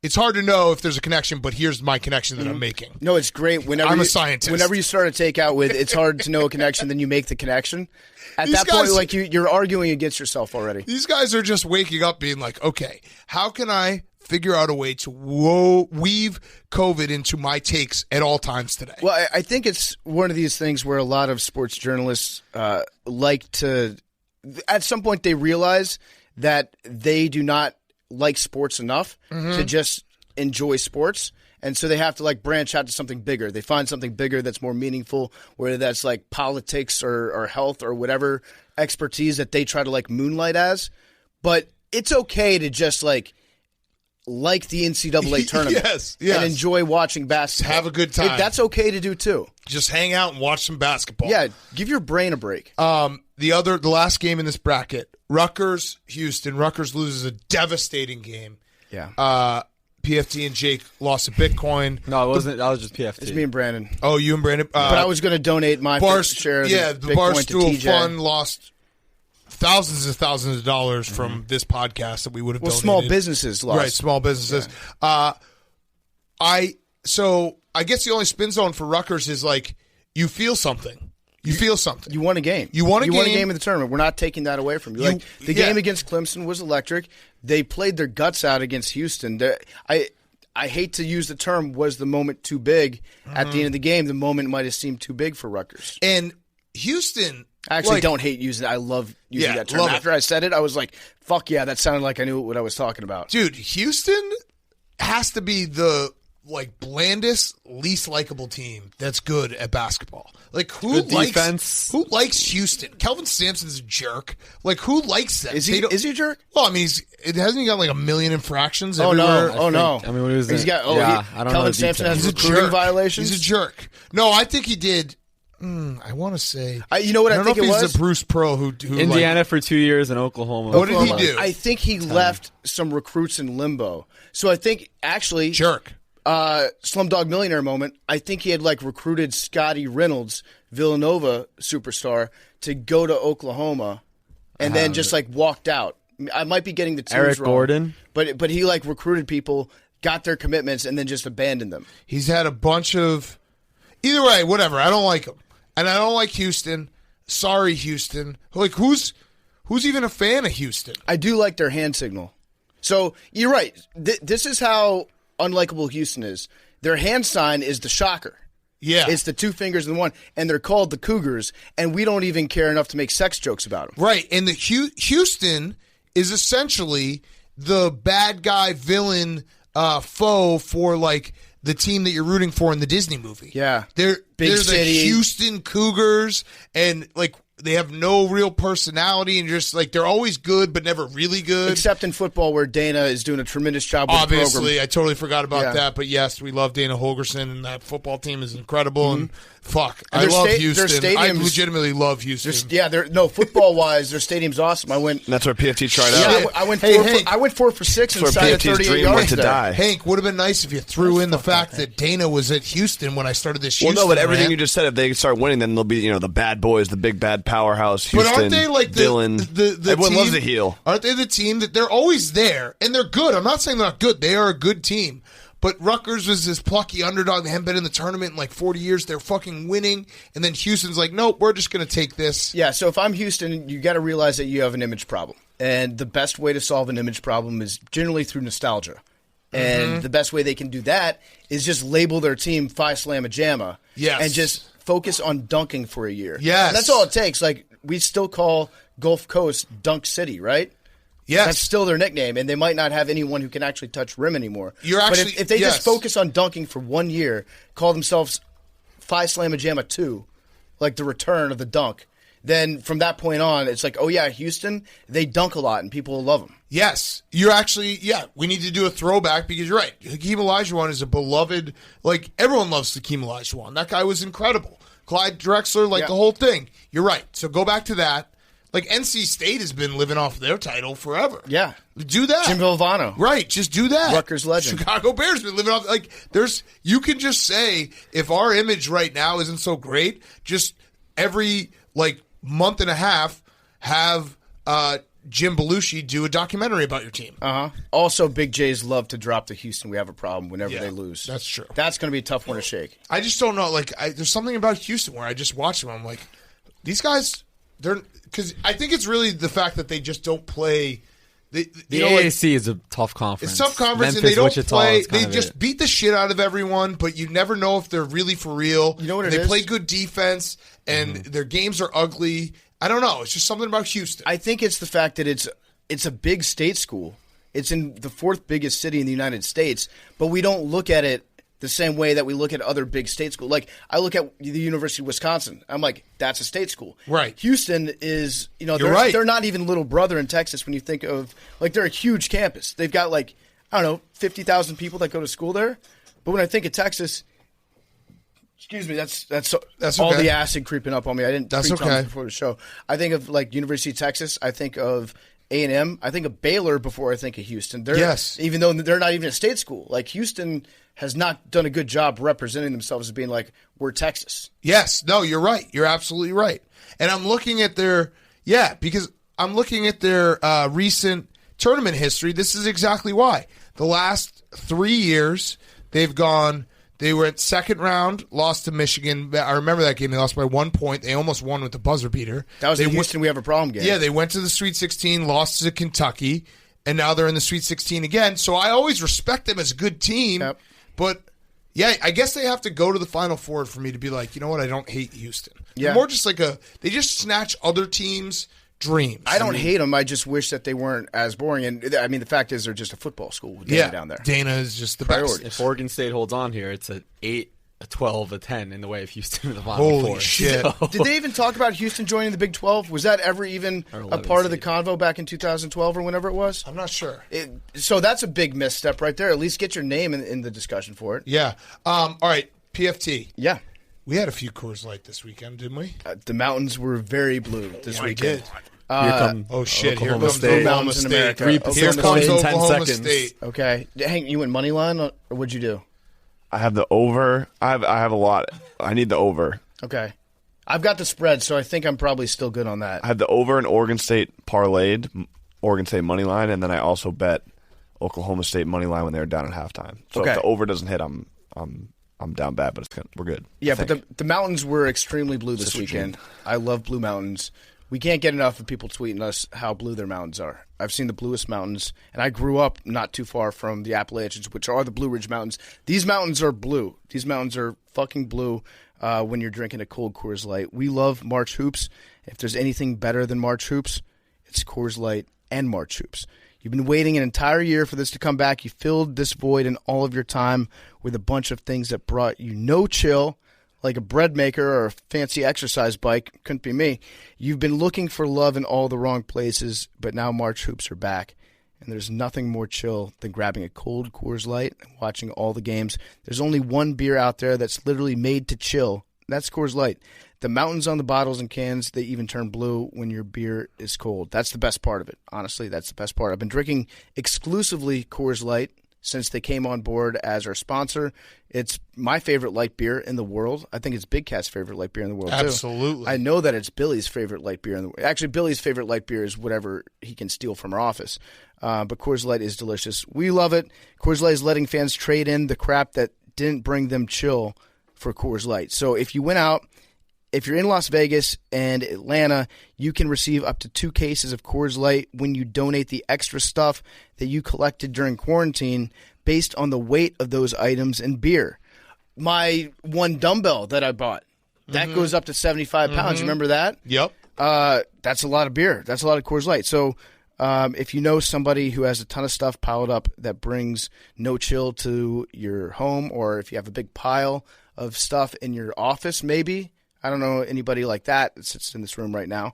It's hard to know if there's a connection, but here's my connection that I'm making. No, it's great. I'm a scientist. Whenever you start a takeout with, it's hard to know a connection, then you make the connection. At These that point, guys- like you're arguing against yourself already. These guys are just waking up being like, okay, how can I figure out a way to weave COVID into my takes at all times today? Well, I think it's one of these things where a lot of sports journalists like to, at some point, they realize that they do not like sports enough to just enjoy sports. And so they have to like branch out to something bigger. They find something bigger that's more meaningful, whether that's like politics or health or whatever expertise that they try to like moonlight as. But it's okay to just like the NCAA tournament Yes. and enjoy watching basketball. Have a good time. That's okay to do too. Just hang out and watch some basketball. Yeah, give your brain a break. The last game in this bracket, Rutgers, Houston. Rutgers loses a devastating game. Yeah. PFT and Jake lost a Bitcoin. No, it wasn't. That was just PFT. It's me and Brandon. Oh, you and Brandon. But I was going to donate my share of the the Bitcoin to Barstool TJ. Fund lost thousands and thousands of dollars from this podcast that we would have donated. Small businesses lost. Right, small businesses. Yeah. I guess the only spin zone for Rutgers is like, you feel something. You feel something. You won a game. You won a won a game. game in the tournament. We're not taking that away from you. Like the game against Clemson was electric. They played their guts out against Houston. I hate to use the term, was the moment too big? At the end of the game, the moment might have seemed too big for Rutgers. And Houston, I actually don't hate using it. I love using that term. love it. After I said it, I was like, fuck yeah, that sounded like I knew what I was talking about. dude, Houston has to be like blandest, least likable team that's good at basketball. Like who Good likes defense. who likes Houston? Kelvin Sampson's a jerk. Like who likes them? Is They he don't- a jerk? Well, I mean, hasn't he got like 1 million infractions Oh everywhere? no! Oh no! I mean, what was He's it? got. Oh, Yeah, I don't know Kelvin the Sampson details. has He's a recruiting jerk. violations. He's a jerk. No, I think he did. I want to say. You know what I don't think know if it he's was? the Bruce Pro who Indiana for 2 years and Oklahoma. What did he do? I think he left some recruits in limbo. So I think actually, Jerk. Slumdog Millionaire moment. I think he had like recruited Scotty Reynolds, Villanova superstar, to go to Oklahoma, and then just like walked out. I might be getting the teams Eric wrong, Gordon? but he like recruited people, got their commitments, and then just abandoned them. He's had a bunch of. Either way, whatever. I don't like him, and I don't like Houston. Sorry, Houston. Like who's even a fan of Houston? I do like their hand signal. So you're right. This is how unlikable Houston is. Their hand sign is the shocker. Yeah, It's the two fingers in one, and they're called the Cougars, and we don't even care enough to make sex jokes about them. right. And the Houston is essentially the bad guy villain foe for like the team that you're rooting for in the Disney movie. Yeah. They're Big the city. Houston Cougars, and like they have no real personality, and just like they're always good but never really good. Except in football, where Dana is doing a tremendous job with the Obviously, program. I totally forgot about Yeah. that, but yes, we love Dana Holgerson, and that football team is incredible. And fuck, And I their love their Houston. I stadiums- legitimately love Houston. Football-wise, their stadium's awesome. I went. And that's where PFT tried Yeah, out. I went. Hey, four hey. I went 4 for 6 and That's where signed at PFT's 38 dream yards went to there. die. Hank, would have been nice if you threw in the fact that Dana was at Houston when I started this Well, Houston no, but everything rant. you just said, if they start winning, then they'll be, the bad boys, the big bad powerhouse, But Houston, aren't they like the villain. the Everyone team, loves a heel. Aren't they the team that they're always there and they're good? I'm not saying they're not good. They are a good team. But Rutgers was this plucky underdog. They haven't been in the tournament in like 40 years. They're fucking winning. And then Houston's like, nope, we're just going to take this. Yeah, so if I'm Houston, you got to realize that you have an image problem. And the best way to solve an image problem is generally through nostalgia. And the best way they can do that is just label their team Phi Slamma Jamma. Yes. And just focus on dunking for a year. Yes. And that's all it takes. Like, we still call Gulf Coast Dunk City, right? Yes. That's still their nickname, and they might not have anyone who can actually touch rim anymore. You're but actually- if they yes. just focus on dunking for 1 year, call themselves Phi Slamma Jamma 2, like the return of the dunk, then from that point on, it's like, oh yeah, Houston, they dunk a lot, and people will love them. Yes, you're actually, we need to do a throwback because you're right. Hakeem Olajuwon is a beloved, like, everyone loves Hakeem Olajuwon. That guy was incredible. Clyde Drexler, like Yeah. the whole thing. You're right. So go back to that. Like, NC State has been living off their title forever. Yeah. Do that. Jim Valvano. Right, just do that. Rutgers legend. Chicago Bears been living off, like, you can just say, if our image right now isn't so great, just every, like, month and a half, have Jim Belushi do a documentary about your team. Also, Big J's love to drop to Houston. We have a problem whenever Yeah, they lose. that's true. That's going to be a tough one to shake. I just don't know. Like, there's something about Houston where I just watch them. I'm like, these guys, because I think it's really the fact that they just don't play. The like, AAC is a tough conference. it's tough conference, Memphis, and they don't Wichita play. is kind They of just it. beat the shit out of everyone, but you never know if they're really for real. You know what and it they is? play good defense, and their games are ugly. I don't know. It's just something about Houston. I think it's the fact that it's a big state school. It's in the 4th biggest city in the United States, but we don't look at it the same way that we look at other big state schools. Like, I look at the University of Wisconsin. I'm like, that's a state school. Right. Houston is, You're they're, right. they're not even little brother in Texas when you think of, like, they're a huge campus. They've got, like, I don't know, 50,000 people that go to school there. But when I think of Texas, excuse me, that's all okay. the acid creeping up on me. I didn't That's pre-tell okay. before the show. I think of, like, University of Texas. I think of A&M. I think of Baylor before I think of Houston. Yes. Even though they're not even a state school. Like, Houston has not done a good job representing themselves as being like, we're Texas. Yes. No, you're right. You're absolutely right. And I'm looking at their recent tournament history. This is exactly why. The last 3 years, they were at second round, lost to Michigan. I remember that game. They lost by 1 point. They almost won with the buzzer beater. That was they the went- Houston we have a problem game. Yeah, they went to the Sweet 16, lost to Kentucky, and now they're in the Sweet 16 again. So I always respect them as a good team. Yep. But, yeah, I guess they have to go to the Final Four for me to be like, you know what, I don't hate Houston. Yeah. They're more just like they just snatch other teams' dreams. I don't hate them. I just wish that they weren't as boring. And I mean, the fact is, they're just a football school down there. Dana is just the best. If Oregon State holds on here, it's an 8, a 12, a 10 in the way of Houston in the Final Holy Four. shit. So- Did they even talk about Houston joining the Big 12? Was that ever even Or a 11 part of the seed. convo back in 2012 or whenever it was? I'm not sure. So that's a big misstep right there. At least get your name in the discussion for it. Yeah. All right. PFT. Yeah. We had a few Coors Light this weekend, didn't we? The mountains were very blue this We weekend. did. Here come Oh shit! Here Oklahoma comes State. Oklahoma Mountains in State. America. 3% Here comes in 10 Oklahoma seconds. State. Okay. Hank, you went money line or what'd you do? I have the over. I have a lot. I need the over. Okay. I've got the spread, so I think I'm probably still good on that. I have the over in Oregon State parlayed, Oregon State money line, and then I also bet Oklahoma State money line when they were down at halftime. So Okay. if the over doesn't hit, I'm down bad, but we're good. Yeah, I but think. the mountains were extremely blue this Sister weekend. I love blue mountains. We can't get enough of people tweeting us how blue their mountains are. I've seen the bluest mountains, and I grew up not too far from the Appalachians, which are the Blue Ridge Mountains. These mountains are blue. These mountains are fucking blue when you're drinking a cold Coors Light. We love March Hoops. If there's anything better than March Hoops, it's Coors Light and March Hoops. You've been waiting an entire year for this to come back. You filled this void in all of your time with a bunch of things that brought you no chill, like a bread maker or a fancy exercise bike. Couldn't be me. You've been looking for love in all the wrong places, but now March Hoops are back. And there's nothing more chill than grabbing a cold Coors Light and watching all the games. There's only one beer out there that's literally made to chill. That's Coors Light. The mountains on the bottles and cans, they even turn blue when your beer is cold. That's the best part of it. Honestly, that's the best part. I've been drinking exclusively Coors Light since they came on board as our sponsor. It's my favorite light beer in the world. I think it's Big Cat's favorite light beer in the world, too. Absolutely. I know that it's Billy's favorite light beer in the world. Actually, Billy's favorite light beer is whatever he can steal from our office. But Coors Light is delicious. We love it. Coors Light is letting fans trade in the crap that didn't bring them chill for Coors Light. So if you went out, if you're in Las Vegas and Atlanta, you can receive up to 2 cases of Coors Light when you donate the extra stuff that you collected during quarantine based on the weight of those items and beer. My one dumbbell that I bought, that goes up to 75 pounds. Remember that? Yep. That's a lot of beer. That's a lot of Coors Light. So if you know somebody who has a ton of stuff piled up that brings no chill to your home, or if you have a big pile of stuff in your office, maybe, I don't know anybody like that sits in this room right now,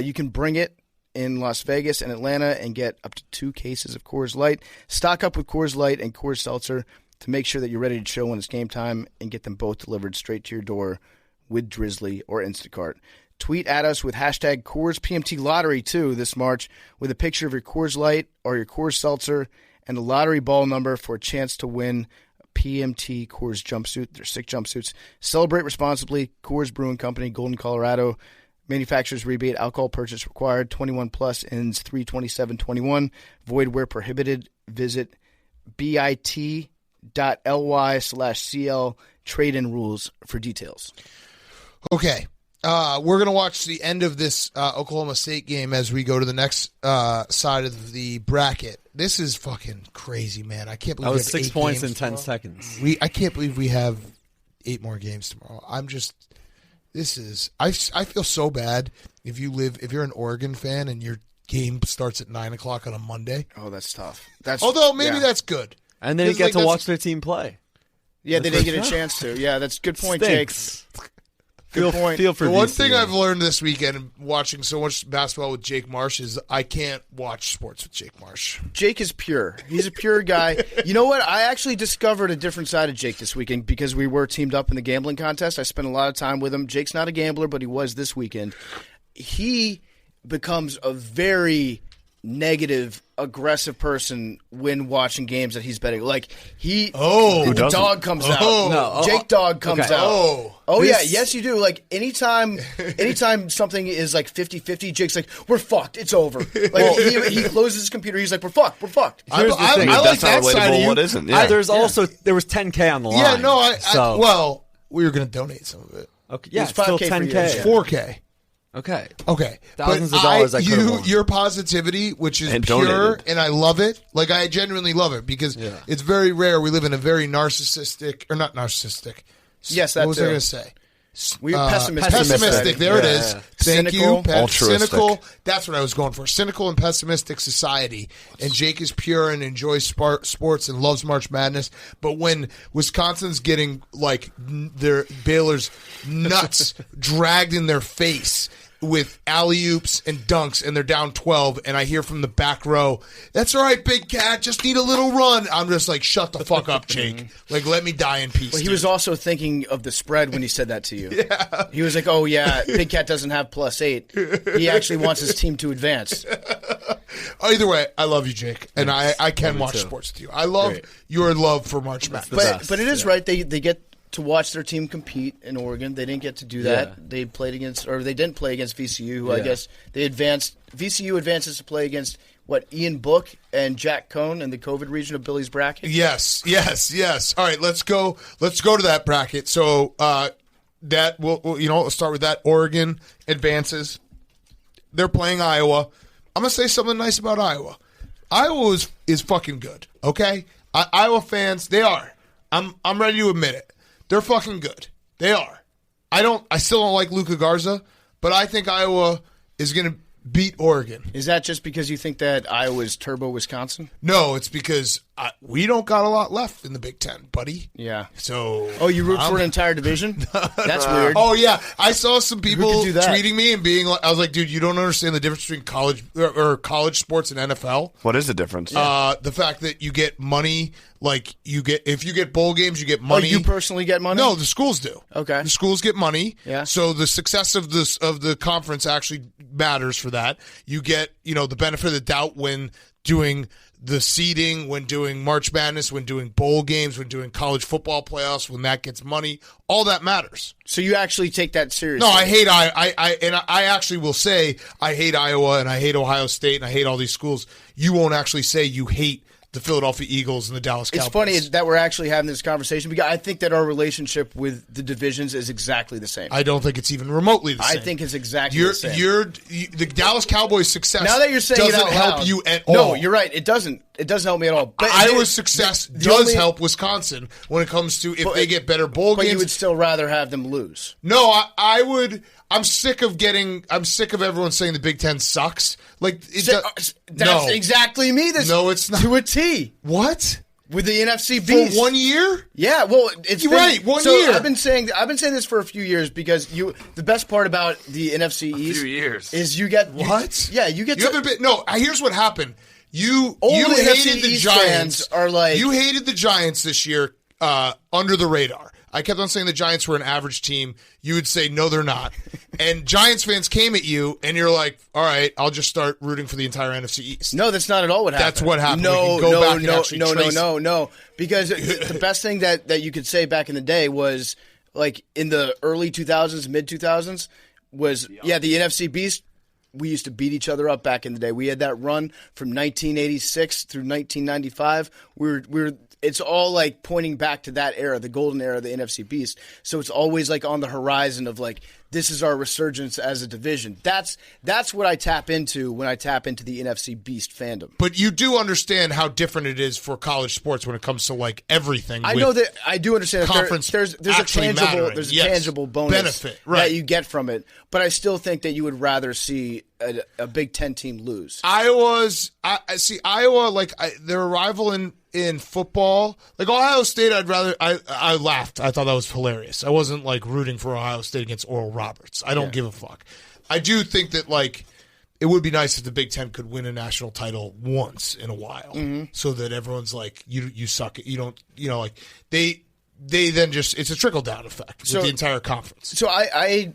you can bring it in Las Vegas and Atlanta and get up to 2 cases of Coors Light. Stock up with Coors Light and Coors Seltzer to make sure that you're ready to chill when it's game time, and get them both delivered straight to your door with Drizzly or Instacart. Tweet at us with hashtag Coors PMT Lottery, too, this March with a picture of your Coors Light or your Coors Seltzer and the lottery ball number for a chance to win a PMT Coors jumpsuit. They're sick jumpsuits. Celebrate responsibly. Coors Brewing Company, Golden, Colorado. Manufacturer's rebate. Alcohol purchase required. 21 plus, ends 3/27/21. Void where prohibited. Visit bit.ly/CL trade-in rules for details. Okay. We're going to watch the end of this Oklahoma State game as we go to the next side of the bracket. This is fucking crazy, man. I can't believe That we was have 6 8 points in games 10 tomorrow. seconds. I can't believe we have 8 more games tomorrow. I feel so bad if you're an Oregon fan and your game starts at 9 o'clock on a Monday. Oh, that's tough. That's Although maybe yeah. that's good. And they didn't get Like, to that's- watch their team play. Yeah, they didn't get a chance to. Yeah, that's a good point, Stinks. Jake. Good point. Feel for The one VCU. thing I've learned this weekend watching so much basketball with Jake Marsh is I can't watch sports with Jake Marsh. Jake is pure. He's a pure guy. You know what? I actually discovered a different side of Jake this weekend because we were teamed up in the gambling contest. I spent a lot of time with him. Jake's not a gambler, but he was this weekend. He becomes a very negative, aggressive person when watching games that he's betting. Like the doesn't? dog comes out. No. Jake Dog comes Okay. out. Oh. Yeah, This- yes you do. Like anytime something is like 50-50, Jake's like, we're fucked. It's over. Like he closes his computer. He's like, we're fucked. We're fucked. Here's the thing. I like That's not that side of relatable. you. What isn't? Yeah. There was 10K on the line. Yeah, no, so, we were going to donate some of it. okay, yeah, It's it's still 5K for you, 10K. yeah. It's 4K. Okay. Okay. Thousands But of dollars I could've won. your positivity, which is And pure, donated. and I love it. Like, I genuinely love it because Yeah. it's very rare. We live in a very narcissistic, or not narcissistic. Yes, What that was too. I going to say? We're pessimistic. Pessimistic. There it Yeah, is. yeah. Thank Cynical. you. Altruistic. Cynical. That's what I was going for. Cynical and pessimistic society. And Jake is pure and enjoys sports and loves March Madness. But when Wisconsin's getting like their Baylor's nuts dragged in their face with alley-oops and dunks, and they're down 12, and I hear from the back row, "That's all right, Big Cat, just need a little run." I'm just like, shut the fuck up, Jake. Like, let me die in peace. But he dude. was also thinking of the spread when he said that to you. Yeah. He was like, "Oh yeah, Big Cat doesn't have +8. He actually wants his team to advance." Either way, I love you, Jake, and I can watch sports with you. I love Great. your love for March Madness. But it is right. They get to watch their team compete in Oregon. They didn't get to do that. Yeah. They didn't play against VCU, who I Yeah. guess they advanced. VCU advances to play against Ian Book and Jack Cohn in the COVID region of Billy's bracket. Yes. All right, let's go to that bracket. So that let's start with that. Oregon advances. They're playing Iowa. I'm gonna say something nice about Iowa. Iowa is fucking good. Okay, Iowa fans, they are. I'm ready to admit it. They're fucking good. They are. I still don't like Luka Garza, but I think Iowa is gonna beat Oregon. Is that just because you think that Iowa's turbo Wisconsin? No, it's because we don't got a lot left in the Big Ten, buddy. Yeah. So Oh, you root for an entire division? That's weird. Oh yeah, I saw some people could do that? tweeting me and being like, I was like, dude, you don't understand the difference between college or college sports and NFL. What is the difference? The fact that you get money, like if you get bowl games, you get Oh, money. you personally get money? No, the schools do. Okay. The schools get money. Yeah. So the success of the conference actually matters for that. You get, the benefit of the doubt when doing the seeding, when doing March Madness, when doing bowl games, when doing college football playoffs, when that gets money. All that matters. So you actually take that seriously? No, I hate I actually will say I hate Iowa and I hate Ohio State and I hate all these schools. You won't actually say you hate the Philadelphia Eagles and the Dallas Cowboys. It's funny that we're actually having this conversation because I think that our relationship with the divisions is exactly the same. I don't think it's even remotely the same. I think it's exactly the same. The Dallas Cowboys' success Now that you're saying it doesn't out help loud, you at all. No, you're right. It doesn't. It doesn't help me at all. But Iowa's success the does only- help Wisconsin when it comes to if they get better bowl But games. you would still rather have them lose. No, I would. I'm sick of everyone saying the Big Ten sucks. Like That's no. exactly me. No, it's not. To a T. What? With the NFC For Beast. 1 year? Yeah, well, it's You're been, right, 1 so year. I've been saying this for a few years because the best part about the NFC East years. is you get What? you get You haven't been. No, here's what happened. You All you the hated NFC the East Giants. fans are like- you hated the Giants this year under the radar. I kept on saying the Giants were an average team. You would say no, they're not. And Giants fans came at you, and you're like, "All right, I'll just start rooting for the entire NFC East." No, that's not at all what happened. That's what happened. No, We can go no, back and no, actually no, trace no. Because the best thing that you could say back in the day was like in the early 2000s, mid 2000s was the NFC Beast. We used to beat each other up back in the day. We had that run from 1986 through 1995. We were. It's all like pointing back to that era, the golden era of the NFC Beast. So it's always like on the horizon of like this is our resurgence as a division. That's what I tap into when I tap into the NFC Beast fandom. But you do understand how different it is for college sports when it comes to like everything. I with know that I do understand that conference there's a actually mattering. there's a Yes. tangible bonus Benefit, right. that you get from it, but I still think that you would rather see a Big Ten team lose. I see Iowa like their arrival in football. Like Ohio State, I laughed. I thought that was hilarious. I wasn't like rooting for Ohio State against Oral Roberts. I don't give a fuck. I do think that like it would be nice if the Big Ten could win a national title once in a while, so that everyone's like, you suck. You don't. Like they then just it's a trickle down effect with the entire conference. So I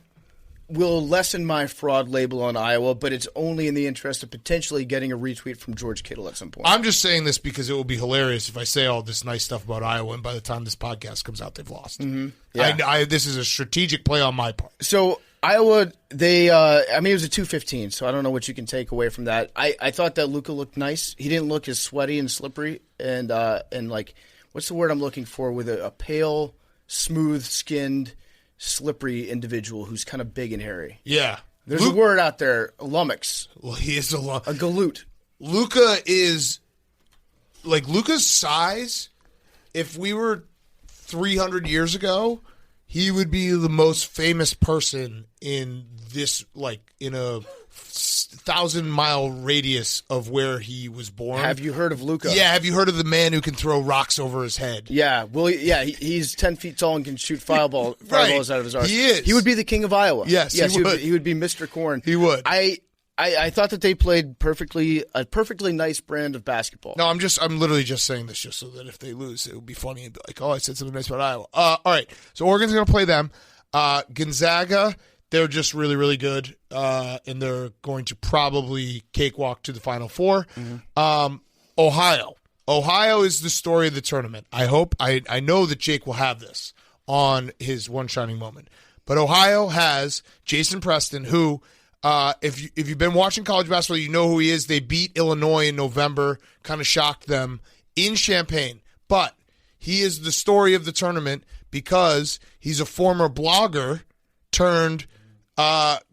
will lessen my fraud label on Iowa, but it's only in the interest of potentially getting a retweet from George Kittle at some point. I'm just saying this because it will be hilarious if I say all this nice stuff about Iowa, and by the time this podcast comes out, they've lost. Yeah. This is a strategic play on my part. So Iowa, it was a 2-15, so I don't know what you can take away from that. I thought that Luka looked nice. He didn't look as sweaty and slippery, and like, what's the word I'm looking for? With a pale, smooth-skinned, slippery individual who's kind of big and hairy. Yeah. There's a word out there, a lummox, Well, he is a galoot. Luka is like Luka's size. If we were 300 years ago, he would be the most famous person in this, like, in a 1,000-mile radius of where he was born. Have you heard of Luka? Yeah, have you heard of the man who can throw rocks over his head? Yeah, well, yeah, he's 10 feet tall and can shoot fireballs out of his arm. He is. He would be the king of Iowa. Yes, he would. He would be Mr. Corn. He would. I thought that they played a perfectly nice brand of basketball. No, I'm literally just saying this just so that if they lose, it would be funny and be like, oh, I said something nice about Iowa. All right, so Oregon's going to play them. Gonzaga, they're just really, really good, and they're going to probably cakewalk to the Final Four. Ohio is the story of the tournament. I know that Jake will have this on his one shining moment. But Ohio has Jason Preston, who, if you've been watching college basketball, you know who he is. They beat Illinois in November, kind of shocked them in Champaign. But he is the story of the tournament because he's a former blogger turned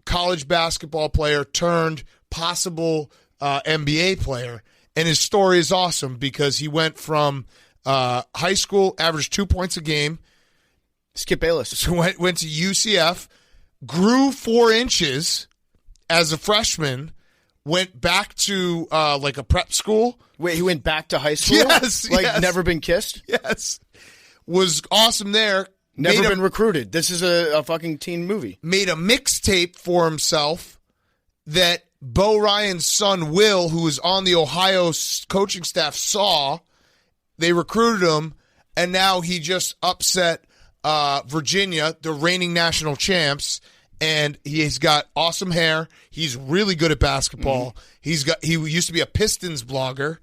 college basketball player turned possible NBA player. And his story is awesome because he went from high school, averaged 2 points a game. Skip Bayless. So went to UCF, grew 4 inches as a freshman, went back to like a prep school. Wait, he went back to high school? Yes. Like never been kissed? Yes. Was awesome there. Never been recruited. This is a fucking teen movie. Made a mixtape for himself that Bo Ryan's son, Will, who was on the Ohio coaching staff, saw. They recruited him, and now he just upset Virginia, the reigning national champs, and he's got awesome hair. He's really good at basketball. Mm-hmm. He used to be a Pistons blogger.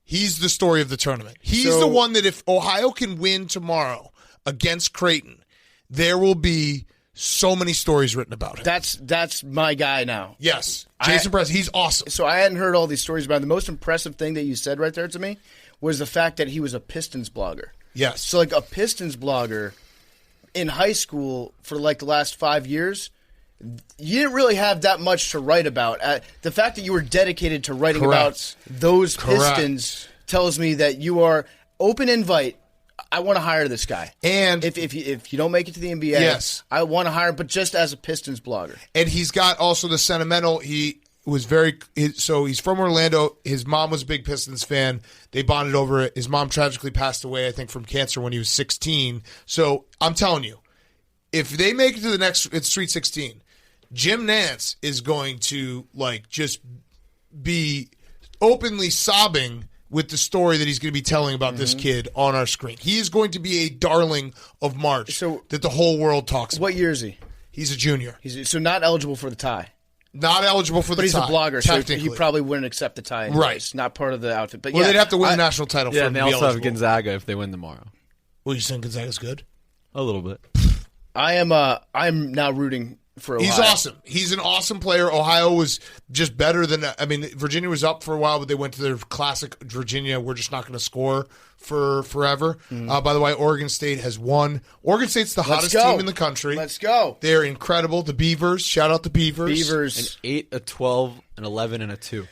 He's the story of the tournament. He's the one that if Ohio can win tomorrow against Creighton, there will be so many stories written about him. That's my guy now. Yes. Jason Preston, he's awesome. So I hadn't heard all these stories about him. The most impressive thing that you said right there to me was the fact that he was a Pistons blogger. Yes. So like a Pistons blogger in high school for like the last 5 years, you didn't really have that much to write about. The fact that you were dedicated to writing about those Pistons tells me that you are open invite. I want to hire this guy. And if you don't make it to the NBA, yes, I want to hire him, but just as a Pistons blogger. And he's got also the sentimental. He's from Orlando. His mom was a big Pistons fan. They bonded over it. His mom tragically passed away, I think, from cancer when he was 16. So I'm telling you, if they make it to the next, it's Sweet 16, Jim Nantz is going to just be openly sobbing with the story that he's going to be telling about this kid on our screen. He is going to be a darling of March that the whole world talks about. What year is he? He's a junior. So not eligible for the tie. Not eligible for the tie. But he's a blogger, so he probably wouldn't accept the tie. Anyways. Right. Not part of the outfit. But they'd have to win the national title for him and they to be also eligible. have Gonzaga if they win tomorrow. Well, you saying Gonzaga's good? A little bit. I'm now rooting for Ohio. He's awesome. He's an awesome player. Ohio was just better than Virginia was up for a while, but they went to their classic Virginia. We're just not going to score for forever. By the way, Oregon State has won. Oregon State's the hottest team in the country. Let's go. They're incredible. The Beavers. Shout out the Beavers. An 8, a 12, an 11, and a 2.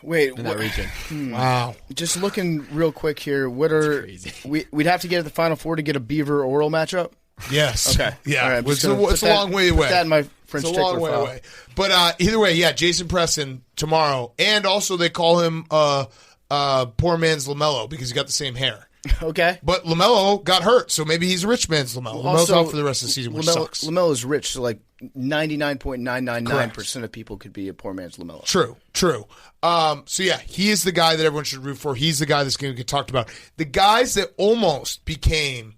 Wait, in that region. Wow. Just looking real quick here. What are we'd have to get to the Final Four to get a Beaver oral matchup? Yes. Okay. Yeah. All right, it's a long way away. Put that in my French it's a long way file. away. But either way, yeah, Jason Preston tomorrow. And also they call him poor man's LaMelo because he got the same hair. Okay. But LaMelo got hurt, so maybe he's a rich man's LaMelo. LaMelo's out for the rest of the season, which sucks. LaMelo's rich, so 99.999% of people could be a poor man's LaMelo. True. So yeah, he is the guy that everyone should root for. He's the guy that's going to get talked about. The guys that almost became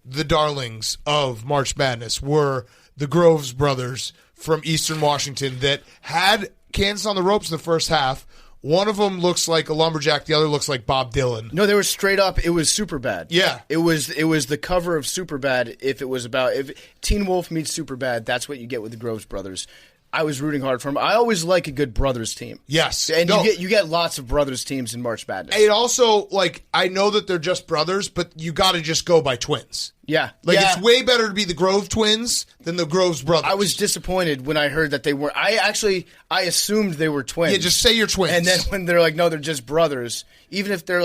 the darlings of March Madness were the Groves brothers from Eastern Washington that had Kansas on the ropes in the first half. One of them looks like a lumberjack. The other looks like Bob Dylan. No, they were straight up. It was Superbad. Yeah, it was the cover of Superbad. If Teen Wolf meets Superbad, that's what you get with the Groves brothers. I was rooting hard for them. I always like a good brothers team. Yes, and you get lots of brothers teams in March Madness. It also I know that they're just brothers, but you got to just go by twins. Yeah, it's way better to be the Grove twins than the Groves brothers. I was disappointed when I heard that they weren't. I assumed they were twins. Yeah, just say you're twins. And then when they're like, no, they're just brothers. Even if they're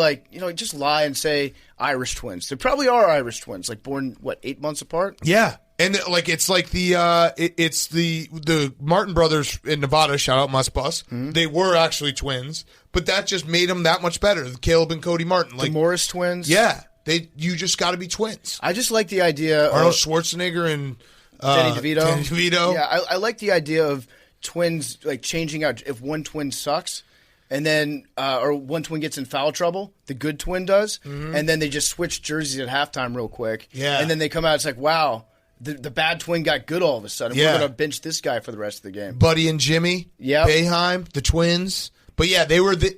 just lie and say Irish twins. They probably are Irish twins, born 8 months apart. Yeah. And like it's like it's the Martin brothers in Nevada. Shout out Must Bus. They were actually twins, but that just made them that much better. Caleb and Cody Martin, The like Morris twins. yeah, you just got to be twins. I just like the idea Arnold of Schwarzenegger and Danny DeVito. Danny DeVito. Yeah, I like the idea of twins like changing out. If one twin sucks, and then or one twin gets in foul trouble, the good twin does, and then they just switch jerseys at halftime real quick. Yeah. And then they come out. It's like, wow, the bad twin got good all of a sudden. Yeah. We're gonna bench this guy for the rest of the game. Buddy and Jimmy. Yep. Boeheim, the twins. But yeah, they were the.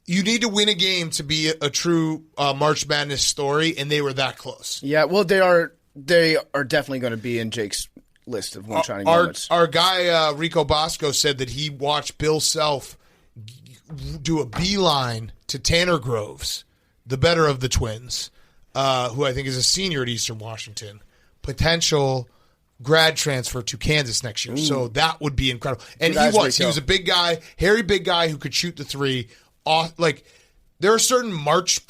You need to win a game to be a true March Madness story, and they were that close. Yeah, well, they are definitely going to be in Jake's list of one shining moments. Our guy Rico Bosco said that he watched Bill Self do a beeline to Tanner Groves, the better of the twins, who I think is a senior at Eastern Washington, potential grad transfer to Kansas next year. So that would be incredible. And Good eyes, he Rico. was a big guy, hairy big guy who could shoot the three. Like there are certain March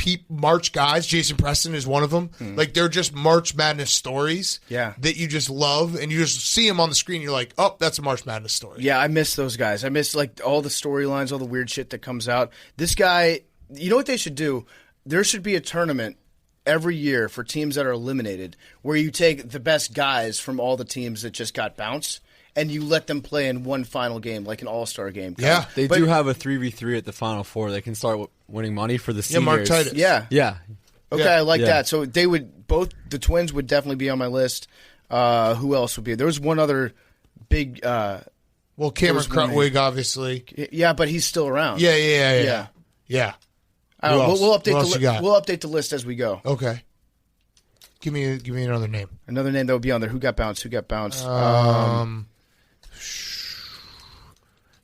guys. Jason Preston is one of them. Like they're just March Madness stories. Yeah. That you just love, and you just see them on the screen. You're like, oh, that's a March Madness story. Yeah, I miss those guys. I miss like all the storylines, all the weird shit that comes out. This guy, you know what they should do? There should be a tournament every year for teams that are eliminated where you take the best guys from all the teams that just got bounced and you let them play in one final game, like an all-star game. Yeah. They do have a 3v3 at the Final Four. They can start winning money for the Yeah, seniors. Mark Titus. Yeah. Yeah. Okay, Yeah. I like Yeah. that. So they would the twins would definitely be on my list. Who else would be? There was one other big. Well, Cameron There was one Krutwig, obviously. Yeah, but he's still around. Yeah. Yeah. Who We'll else? update Who else the you got? we'll update the list as we go. Okay. Give me another name. Another name that would be on there. Who got bounced?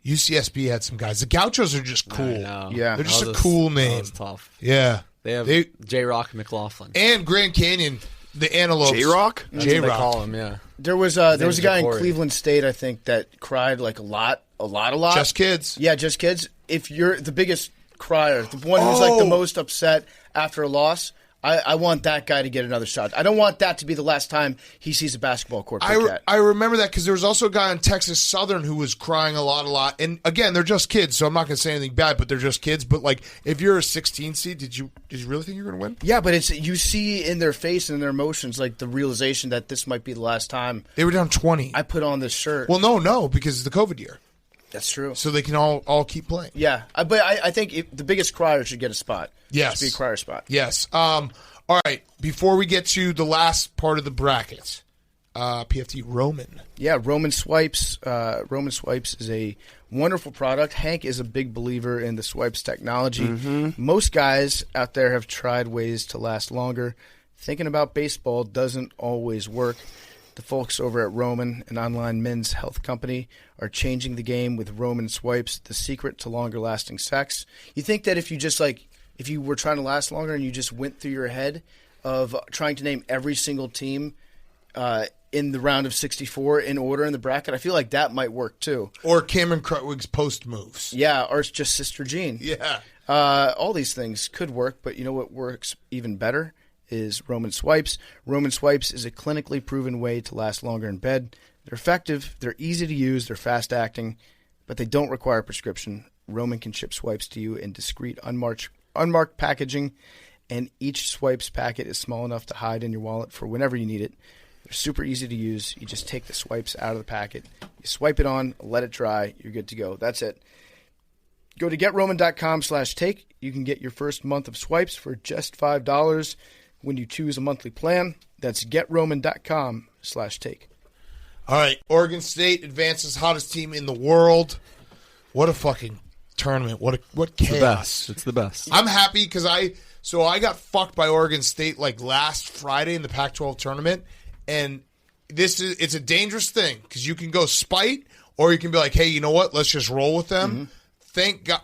UCSB had some guys. The Gauchos are just cool. I know. Yeah. They're just That a was- cool That name. was tough. Yeah. They have They- J-Rock McLaughlin. And Grand Canyon, the Antelopes. J-Rock? That's what they J-Rock. call him, yeah. There was a name's guy in Ja'Cory. Cleveland State, I think, that cried like a lot. Just kids. Yeah, just kids. If you're the biggest crier, the one who's like the Oh. most upset after a loss, I want that guy to get another shot. I don't want that to be the last time he sees a basketball court. I remember that because there was also a guy on Texas Southern who was crying a lot. And again, they're just kids, so I'm not going to say anything bad, but they're just kids. But like, if you're a 16 seed, did you really think you're going to win? Yeah, but it's you see in their face and in their emotions like the realization that this might be the last time They were down 20. I put on this shirt. Well, no, because it's the COVID year, That's true. so they can all keep playing. Yeah, but I think the biggest crier should get a spot. Yes. Should be a crier spot. Yes. All right. Before we get to the last part of the bracket, PFT Roman. Yeah, Roman Swipes. Roman Swipes is a wonderful product. Hank is a big believer in the Swipes technology. Most guys out there have tried ways to last longer. Thinking about baseball doesn't always work. The folks over at Roman, an online men's health company, are changing the game with Roman Swipes, the secret to longer lasting sex. You think that if you were trying to last longer and you just went through your head of trying to name every single team in the round of 64 in order in the bracket, I feel like that might work too. Or Cameron Krutwig's post moves. Yeah, or it's just Sister Jean. Yeah. All these things could work, but you know what works even better is Roman Swipes. Roman Swipes is a clinically proven way to last longer in bed. They're effective, they're easy to use, they're fast acting, but they don't require a prescription. Roman can ship swipes to you in discreet, unmarked packaging, and each Swipes packet is small enough to hide in your wallet for whenever you need it. They're super easy to use. You just take the swipes out of the packet, you swipe it on, let it dry, you're good to go. That's it. Go to GetRoman.com/take. You can get your first month of swipes for just $5 when you choose a monthly plan. That's GetRoman.com/take. All right. Oregon State advances hottest team in the world. What a fucking tournament. What chaos. The best. It's the best. I'm happy because I got fucked by Oregon State like last Friday in the Pac-12 tournament, and it's a dangerous thing because you can go spite or you can be like, hey, you know what? Let's just roll with them.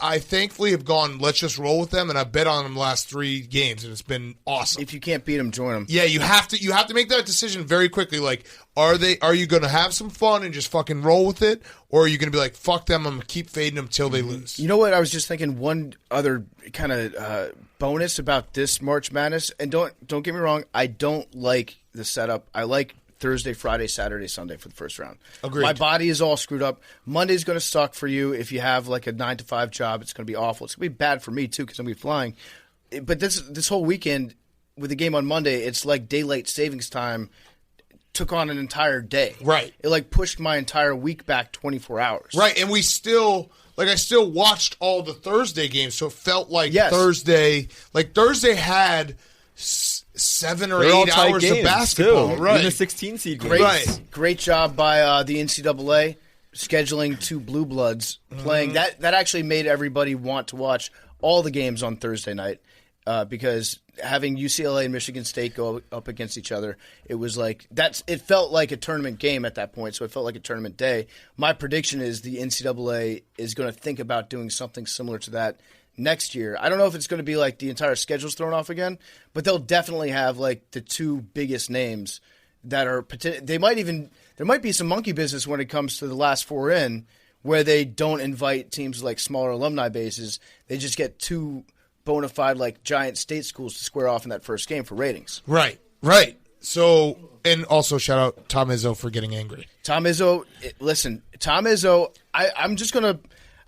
I thankfully have gone, let's just roll with them, and I bet on them the last 3 games, and it's been awesome. If you can't beat them, join them. Yeah, you have to make that decision very quickly. Like, are you going to have some fun and just fucking roll with it, or are you going to be like, fuck them, I'm going to keep fading them till they lose? You know what? I was just thinking one other kind of bonus about this March Madness, and don't get me wrong, I don't like the setup. I like Thursday, Friday, Saturday, Sunday for the first round. Agreed. My body is all screwed up. Monday's going to suck for you if you have like a 9-to-5 job. It's going to be awful. It's going to be bad for me too because I'm going to be flying. But this whole weekend with the game on Monday, it's like daylight savings time took on an entire day. Right. It like pushed my entire week back 24 hours. Right, and we still I still watched all the Thursday games, so it felt like Yes. Thursday had 7 or They're all 8 tight hours games, of basketball. too. Right. Even the 16 seed game. Great, Right. great job by the NCAA scheduling 2 Blue Bloods playing. That actually made everybody want to watch all the games on Thursday night because having UCLA and Michigan State go up against each other, it was like it felt like a tournament game at that point, so it felt like a tournament day. My prediction is the NCAA is going to think about doing something similar to that next year. I don't know if it's going to be like the entire schedule's thrown off again, but they'll definitely have like the 2 biggest names that are there might be some monkey business when it comes to the last 4 in where they don't invite teams like smaller alumni bases. They just get 2 bona fide like giant state schools to square off in that first game for ratings. Right. So, and also shout out Tom Izzo for getting angry. Tom Izzo,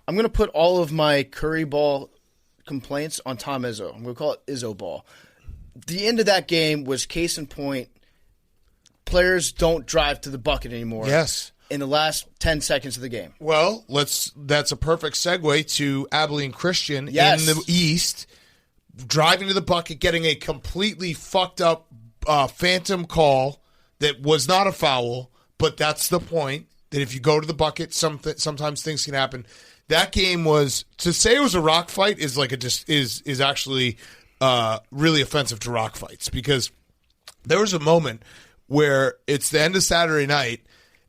I'm gonna put all of my Curry ball complaints on Tom Izzo. I'm gonna call it Izzo ball. The end of that game was case in point. Players don't drive to the bucket anymore. Yes. In the last 10 seconds of the game. Well, that's a perfect segue to Abilene Christian Yes. in the East, driving to the bucket, getting a completely fucked up phantom call that was not a foul, but that's the point, that if you go to the bucket, sometimes things can happen. That game was, to say it was a rock fight is like is actually really offensive to rock fights, because there was a moment where it's the end of Saturday night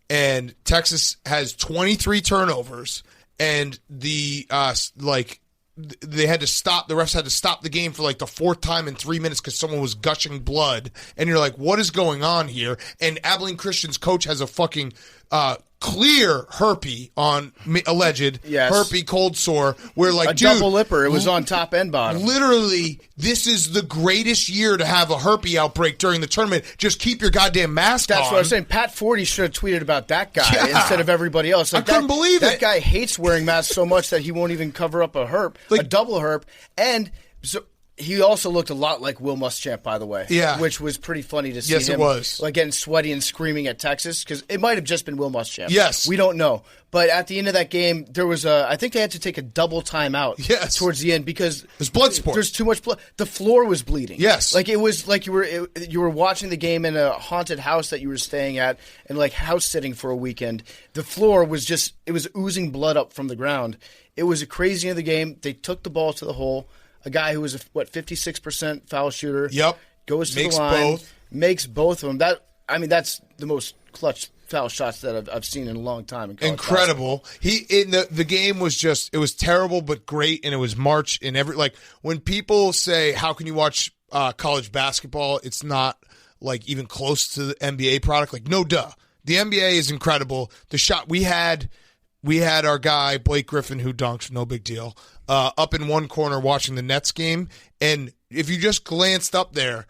and Texas has 23 turnovers, and they had to stop. The refs had to stop the game for like the 4th time in 3 minutes because someone was gushing blood. And you're like, what is going on here? And Abilene Christian's coach has a fucking clear herpy on alleged Yes. herpy cold sore. Where like, A dude, double lipper. It was on top and bottom. literally, this is the greatest year to have a herpy outbreak during the tournament. Just keep your goddamn mask on. That's what I was saying. Pat Forty should have tweeted about that guy Yeah. instead of everybody else. I couldn't believe that it. guy hates wearing masks so much that he won't even cover up a herp, a double herp, and so he also looked a lot like Will Muschamp, by the way. Yeah. Which was pretty funny to see Yes, it him was. like getting sweaty and screaming at Texas, because it might have just been Will Muschamp. Yes. We don't know. But at the end of that game, there was I think they had to take a double timeout Yes. towards the end because There's blood sport. There's too much blood. The floor was bleeding. Yes. Like it was like you were watching the game in a haunted house that you were staying at and like house sitting for a weekend. The floor was it was oozing blood up from the ground. It was a crazy end of the game. They took the ball to the hole. A guy who was a 56% foul shooter. Yep. Goes to Makes the line. both. Makes both of them. That's the most clutch foul shots that I've seen in a long time. In college Incredible. The game was just, it was terrible but great, and it was March in when people say how can you watch college basketball, it's not like even close to the NBA product. Like, no duh. The NBA is incredible. The shot we had our guy Blake Griffin, who dunked, no big deal, up in one corner watching the Nets game, and if you just glanced up there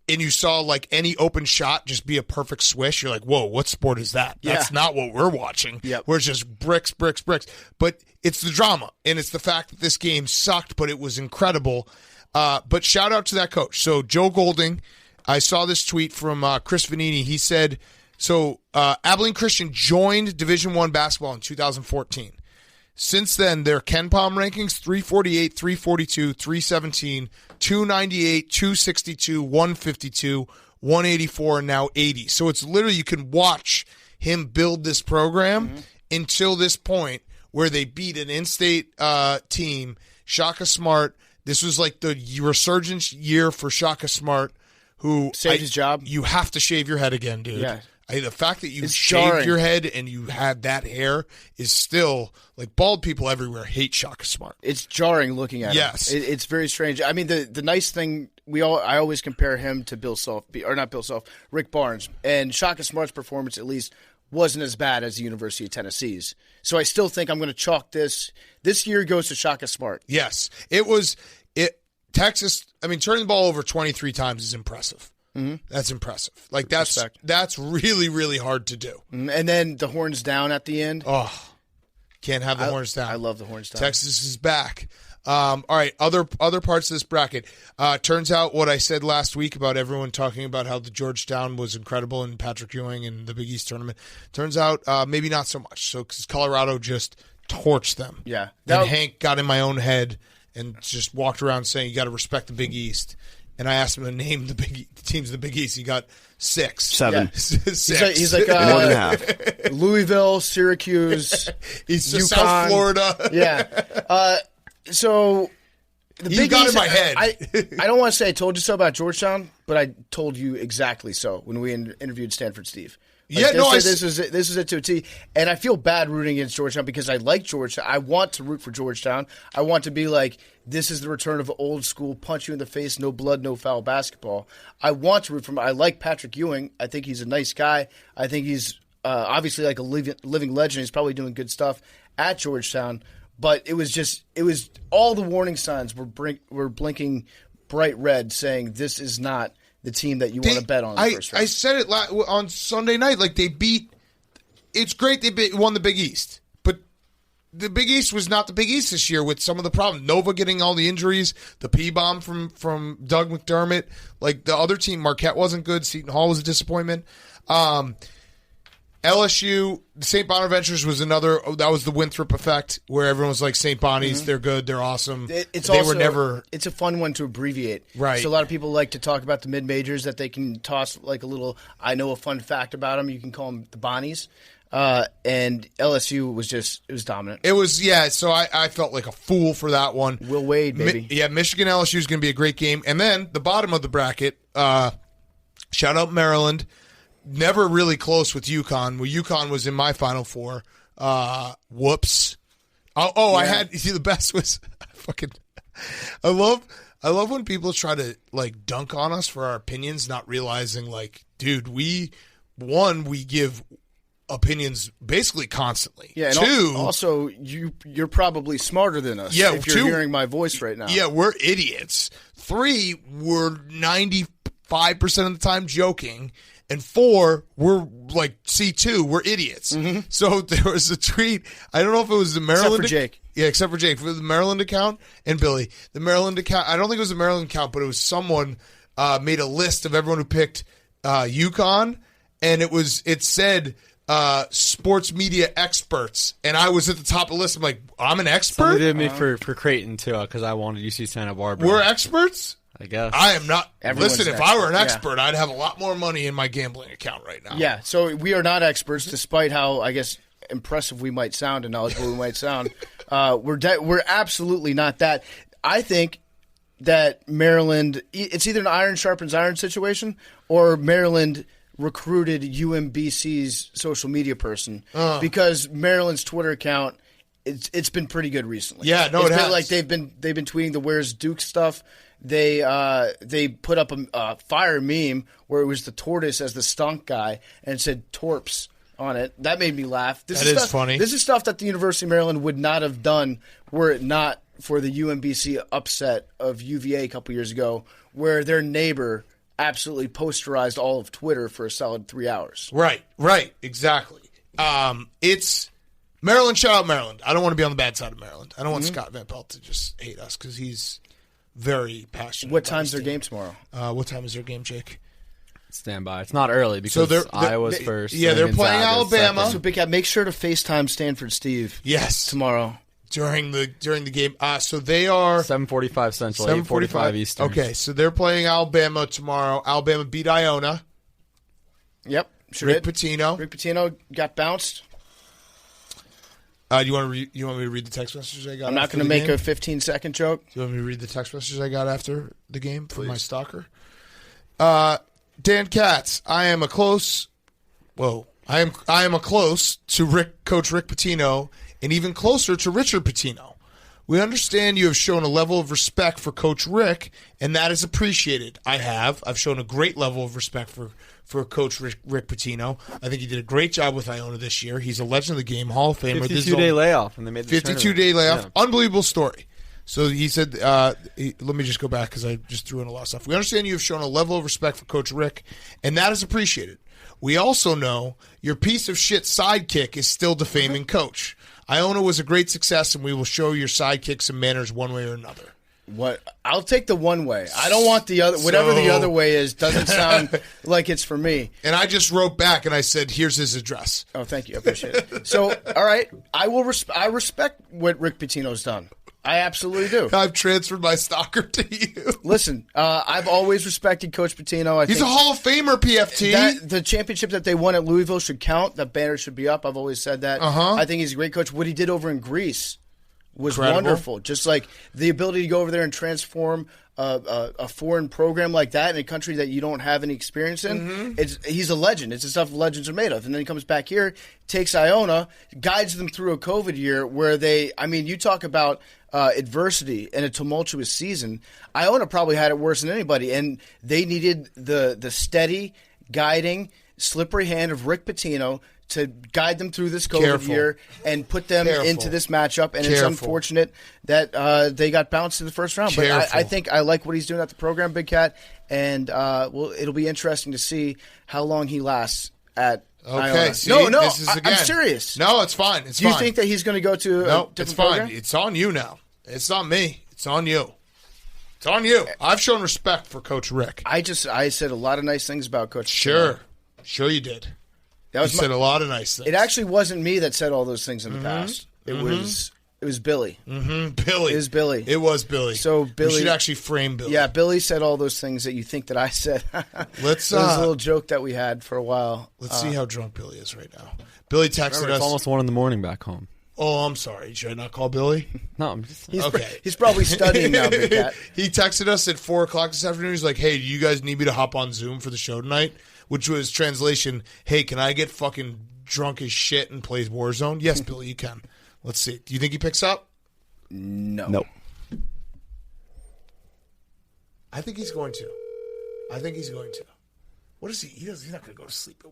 and you saw like any open shot just be a perfect swish, you're like, whoa, what sport is that? That's not what we're watching. Yep. Where it's just bricks. But it's the drama, and it's the fact that this game sucked, but it was incredible. But shout out to that coach. So Joe Golding, I saw this tweet from Chris Vanini. He said, Abilene Christian joined Division I basketball in 2014. Since then, their KenPom rankings, 348, 342, 317, 298, 262, 152, 184, and now 80. So it's literally, you can watch him build this program until this point where they beat an in-state team, Shaka Smart. This was like the resurgence year for Shaka Smart, who Saved his job. You have to shave your head again, dude. Yeah. The fact that you It's shaved jarring. your head and you had that hair is still, like, bald people everywhere hate Shaka Smart. It's jarring looking at Yes. him. It's very strange. I mean, the nice thing, I always compare him to Rick Barnes. And Shaka Smart's performance, at least, wasn't as bad as the University of Tennessee's. So I still think I'm going to chalk this. This year goes to Shaka Smart. Yes. Texas, I mean, turning the ball over 23 times is impressive. That's impressive. Like that's really, really hard to do. And then the horns down at the end. Oh, can't have the horns down. I love the horns down. Texas is back. All right, other parts of this bracket. Turns out what I said last week about everyone talking about how the Georgetown was incredible and Patrick Ewing and the Big East tournament. Turns out maybe not so much. So because Colorado just torched them. Yeah. And Hank got in my own head and just walked around saying you got to respect the Big East. And I asked him to name the teams of the Big East. He got 6. 7. Yeah. 6. He's like More than half. Louisville, Syracuse, He's UConn. South Florida. Yeah. So the You Big got East, in my head. I don't want to say I told you so about Georgetown, but I told you exactly so when we interviewed Stanford Steve. Yeah, this is it to a T. And I feel bad rooting against Georgetown because I like Georgetown. I want to root for Georgetown. I want to be like, this is the return of old school, punch you in the face, no blood, no foul basketball. I want to root for him. I like Patrick Ewing. I think he's a nice guy. I think he's obviously like a living legend. He's probably doing good stuff at Georgetown. But it was all the warning signs were blinking bright red, saying this is not the team that you want to bet on in the first round. I said it on Sunday night. Like they beat. It's great they won the Big East, but the Big East was not the Big East this year with some of the problems. Nova getting all the injuries, the P-bomb from Doug McDermott. Like the other team, Marquette wasn't good. Seton Hall was a disappointment. LSU, St. Bonaventures was another. That was the Winthrop effect, where everyone was like, St. Bonnie's, they're good, they're awesome. It's a fun one to abbreviate. Right. So a lot of people like to talk about the mid majors that they can toss like a little. I know a fun fact about them. You can call them the Bonnies. And LSU was dominant. It was, yeah. So I felt like a fool for that one. Will Wade, baby. Michigan LSU is going to be a great game, and then the bottom of the bracket. Shout out Maryland. Never really close with UConn. Well, UConn was in my Final Four. Whoops. I had. See, the best was fucking. I love when people try to like dunk on us for our opinions, not realizing like, dude, we give opinions basically constantly. Yeah. And two, also you're probably smarter than us. Yeah. If you're hearing my voice right now. Yeah, we're idiots. 3, we're 95% of the time joking. And 4, we're like C2, we're idiots. Mm-hmm. So there was a tweet. I don't know if it was the Maryland. Except for Jake. Yeah, except for Jake. For the Maryland account and Billy. The Maryland account, I don't think it was the Maryland account, but it was someone made a list of everyone who picked UConn. And it said sports media experts. And I was at the top of the list. I'm like, I'm an expert? Somebody did me for Creighton, too, because I wanted UC Santa Barbara. We're experts? I guess. I am not. Everyone's Listen, if an I were an expert, expert, I'd have a lot more money in my gambling account right now. Yeah, so we are not experts, despite how, I guess, impressive we might sound and knowledgeable we might sound. We're absolutely not that. I think that Maryland, it's either an iron sharpens iron situation, or Maryland recruited UMBC's social media person because Maryland's Twitter account, it's been pretty good recently. Yeah, no, it has. Like they've been tweeting the Where's Duke stuff. They put up a fire meme where it was the tortoise as the stunk guy and it said Torps on it. That made me laugh. That is funny. This is stuff that the University of Maryland would not have done were it not for the UMBC upset of UVA a couple years ago, where their neighbor absolutely posterized all of Twitter for a solid 3 hours. Right, exactly. It's Maryland. Shout out Maryland. I don't want to be on the bad side of Maryland. I don't want Scott Van Pelt to just hate us because he's very passionate. What time's their game tomorrow? What time is their game, Jake? Stand by. It's not early because Iowa's first. Yeah, they're playing Gonzaga's Alabama. second. So, Big Cat, make sure to FaceTime Stanford Steve. Yes, tomorrow during the game. So they are 7:45 Central, 8:45 Eastern. Okay, so they're playing Alabama tomorrow. Alabama beat Iona. Yep, sure Rick did. Pitino. Rick Pitino got bounced. You want me to read the text messages I got? I'm not going to make a 15-second joke. Do you want me to read the text messages I got after the game from my stalker? Dan Katz, I am a close to Coach Rick Pitino, and even closer to Richard Pitino. We understand you have shown a level of respect for Coach Rick, and that is appreciated. I've shown a great level of respect for Coach Rick Pitino. I think he did a great job with Iona this year. He's a legend of the game, Hall of Famer. 52-day layoff, and they made the 52-day layoff. Yeah. Unbelievable story. So he said, let me just go back because I just threw in a lot of stuff. We understand you have shown a level of respect for Coach Rick, and that is appreciated. We also know your piece of shit sidekick is still defaming Coach. Iona was a great success, and we will show your sidekick some manners one way or another. What? I'll take the one way. I don't want the other. Whatever the other way is doesn't sound like it's for me. And I just wrote back and I said, "Here's his address." Oh, thank you. I appreciate it. So, all right, I will. I respect what Rick Pitino's done. I absolutely do. I've transferred my stalker to you. Listen, I've always respected Coach Pitino. He's a Hall of Famer, PFT. The championship that they won at Louisville should count. That banner should be up. I've always said that. I think he's a great coach. What he did over in Greece was wonderful. Just like the ability to go over there and transform a foreign program like that in a country that you don't have any experience in. He's a legend. It's the stuff legends are made of. And then he comes back here, takes Iona, guides them through a COVID year where you talk about adversity and a tumultuous season. Iona probably had it worse than anybody, and they needed the steady, guiding, slippery hand of Rick Pitino to guide them through this COVID year and put them into this matchup. And it's unfortunate that they got bounced in the first round. But I think I like what he's doing at the program, Big Cat. And it'll be interesting to see how long he lasts at Iona. See, no, this is I'm serious. No, it's fine. It's Do you fine. think that he's going to go to a different it's fine. program? It's on you now. It's not me. It's on you. It's on you. I've shown respect for Coach Rick. I said a lot of nice things about Coach Sure. Pitino. Sure you did. That was you said a lot of nice things. It actually wasn't me that said all those things in the past. It was Billy. Billy. It was Billy. It was Billy. So Billy, you should actually frame Billy. Yeah, Billy said all those things that you think that I said. Let's. It was a little joke that we had for a while. Let's see how drunk Billy is right now. Billy texted us. It's almost 1 a.m. back home. Oh, I'm sorry. Should I not call Billy? No, I'm just. He's probably studying now, Big Cat. He texted us at 4:00 this afternoon. He's like, "Hey, do you guys need me to hop on Zoom for the show tonight?" Which was translation, "Hey, can I get fucking drunk as shit and play Warzone?" Yes, Billy, you can. Let's see. Do you think he picks up? No. Nope. I think he's going to. What is he? He's not going to go to sleep at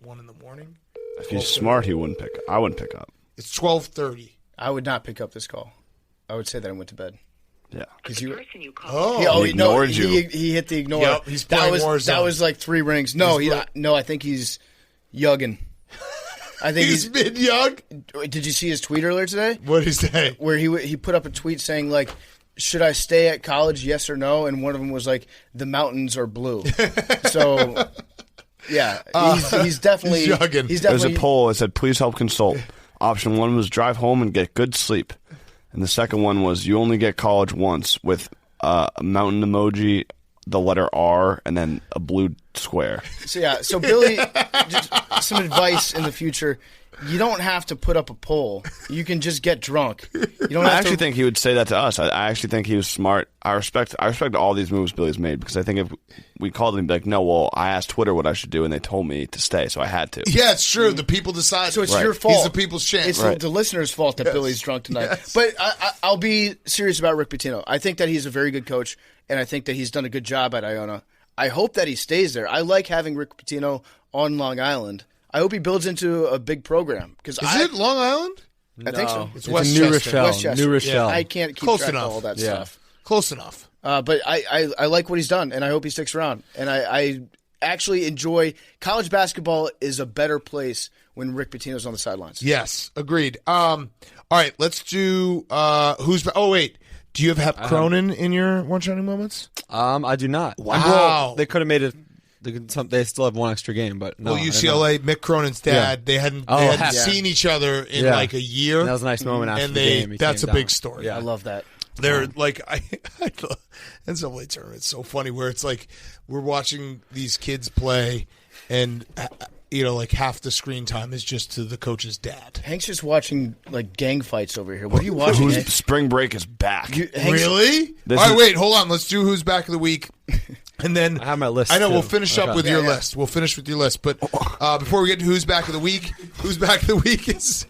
1 in the morning. If he's smart, I wouldn't pick up. It's 12:30. I would not pick up this call. I would say that I went to bed. Yeah. Because you. Oh, he ignored you. He hit the ignore. Yep, he's playing Warzone. That was like 3 rings. No, I think he's yugging. I think he's mid-yug. Did you see his tweet earlier today? What did he say? Where he put up a tweet saying like, "Should I stay at college? Yes or no?" And one of them was like, "The mountains are blue." So, yeah, he's definitely he's yugging. He's There's definitely a poll that said, "Please help consult." Option 1 was drive home and get good sleep, and the second one was you only get college once with a mountain emoji, the letter R, and then a blue square. So Billy, just some advice in the future. You don't have to put up a poll. You can just get drunk. You don't. I actually think he would say that to us. I actually think he was smart. I respect all these moves Billy's made because I think if we called him and be like, no, well, I asked Twitter what I should do and they told me to stay, so I had to. Yeah, it's true. The people decide. So it's your fault. He's the people's champ. It's the listener's fault that Billy's drunk tonight. Yes. But I'll be serious about Rick Pitino. I think that he's a very good coach, and I think that he's done a good job at Iona. I hope that he stays there. I like having Rick Pitino on Long Island. I hope he builds into a big program. Is it Long Island? I think so. It's New Westchester. Rochelle. Westchester. New Rochelle. I can't keep Close track enough. of all that Yeah. stuff. Close enough. But I like what he's done, and I hope he sticks around. And I actually enjoy college basketball is a better place when Rick Pitino's on the sidelines. Yes, agreed. All right, let's do who's. Oh wait, do you have Hep Cronin in your One Shining Moments? I do not. Wow. Well, they could have made it. They still have one extra game, but no. Well, UCLA, Mick Cronin's dad, Yeah. they hadn't Yeah. seen each other in Yeah. like a year. And that was a nice moment after and the game. He that's a came big down. story. Yeah. I love that. They're like, NCAA tournament. It's so funny where it's like we're watching these kids play, and like half the screen time is just to the coach's dad. Hank's just watching like gang fights over here. What are you watching? Hank? Spring break is back. Hank's- Really? This All right, is- wait, hold on. Let's do who's back of the week. And then I have my list, I know too. we'll finish up Okay. with your list. We'll finish with your list. But before we get to who's back of the week is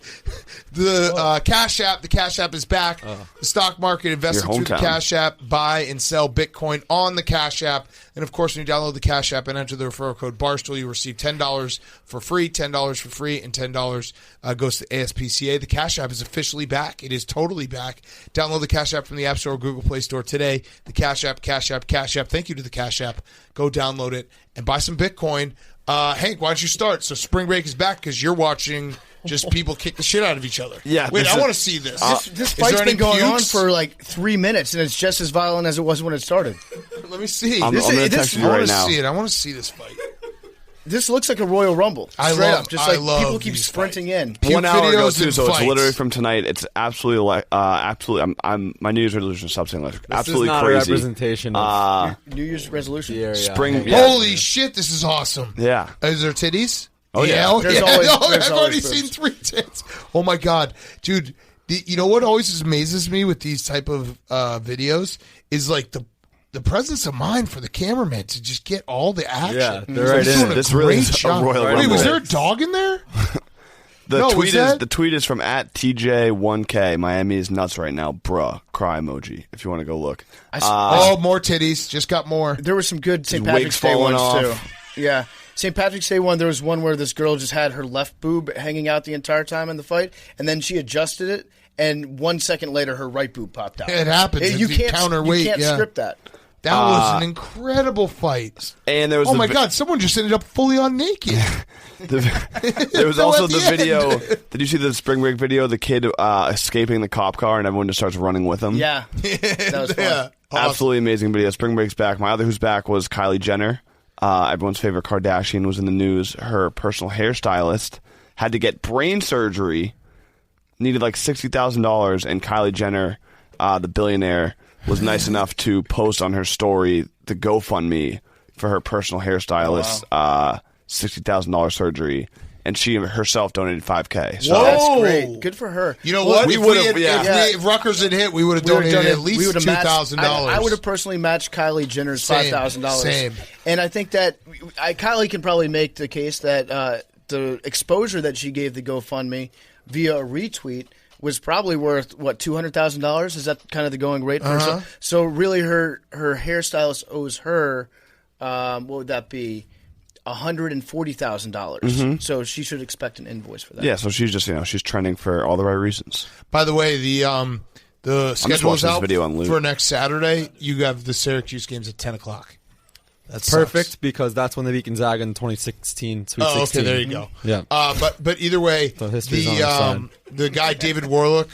The Cash App. The Cash App is back. The stock market investing Your through the hometown. Cash App. Buy and sell Bitcoin on the Cash App. And, of course, when you download the Cash App and enter the referral code Barstool, you receive $10 for free, $10 for free, and $10 goes to ASPCA. The Cash App is officially back. It is totally back. Download the Cash App from the App Store or Google Play Store today. The Cash App, Cash App, Cash App. Thank you to the Cash App. Go download it and buy some Bitcoin. Hank, why don't you start? So spring break is back because you're watching just people kick the shit out of each other. Yeah, Wait, this I is- want to see this. This Is fight's there any been going on pukes? for like 3 minutes, and it's just as violent as it was when it started. Let me see. I'm This- going to this- text I you want right to now. see it. I want to see this fight. This looks like a Royal Rumble. I Straight love- up. Just I like love people keep these sprinting fights. in. Puke 1 hour ago videos too, and so it's fights. literally from tonight. It's absolutely absolutely. I'm my New Year's resolution is something like This absolutely is not crazy. a representation of New Year's resolution. the area. spring- Yeah. Holy shit, this is awesome. Yeah. Is there titties? Oh, yeah. Oh, There's yeah. always- No, there's I've always already boobs. seen 3 tits. Oh, my God. Dude, you know what always amazes me with these type of videos is like the presence of mind for the cameraman to just get all the action. Yeah, they're He's right doing in it. This really great is a job. Royal Wait, Rumble. was there a dog in there? The No, was tweet is that- the tweet is from @TJ1K. Miami is nuts right now, bruh. Cry emoji. If you want to go look. Oh, more titties. Just got more. There were some good St. His Patrick's wig's Day falling ones off. too. Yeah, St. Patrick's Day one. There was one where this girl just had her left boob hanging out the entire time in the fight, and then she adjusted it, and 1 second later, her right boob popped out. It happens if You you can't counterweight, You can't yeah. script that. That was an incredible fight. And there was Oh, the my vi- God. Someone just ended up fully on naked. There was Still also at the the video. end. Did you see the spring break video? The kid escaping the cop car and everyone just starts running with him. Yeah, that was fun. Yeah. Awesome. Absolutely amazing video. Spring break's back. My other who's back was Kylie Jenner. Everyone's favorite Kardashian was in the news. Her personal hairstylist had to get brain surgery, needed like $60,000, and Kylie Jenner, the billionaire, was nice enough to post on her story the GoFundMe for her personal hairstylist $60,000 surgery, and she herself donated $5K. So Whoa. That's great. Good for her. You know Well, what? we If would've- had- yeah. if Rutgers had hit, we would have we would've donated done at it. We least would've matched- $2,000. I would have personally matched Kylie Jenner's Same, $5,000. same. And I think that Kylie can probably make the case that the exposure that she gave the GoFundMe via a retweet was probably worth what $200,000. Is that kind of the going rate for Uh-huh. her? So really, her hairstylist owes her what would that be? $140,000. So she should expect an invoice for that. yeah, so she's just she's trending for all the right reasons. By the way, the schedule is watching this out video on loop. for next Saturday. You have the Syracuse games at 10 o'clock. That's Perfect because that's when they beat Gonzaga in 2016 Sweet Oh, 16. okay, there you go. Yeah. But either way, So history's on our side. the guy David Warlock.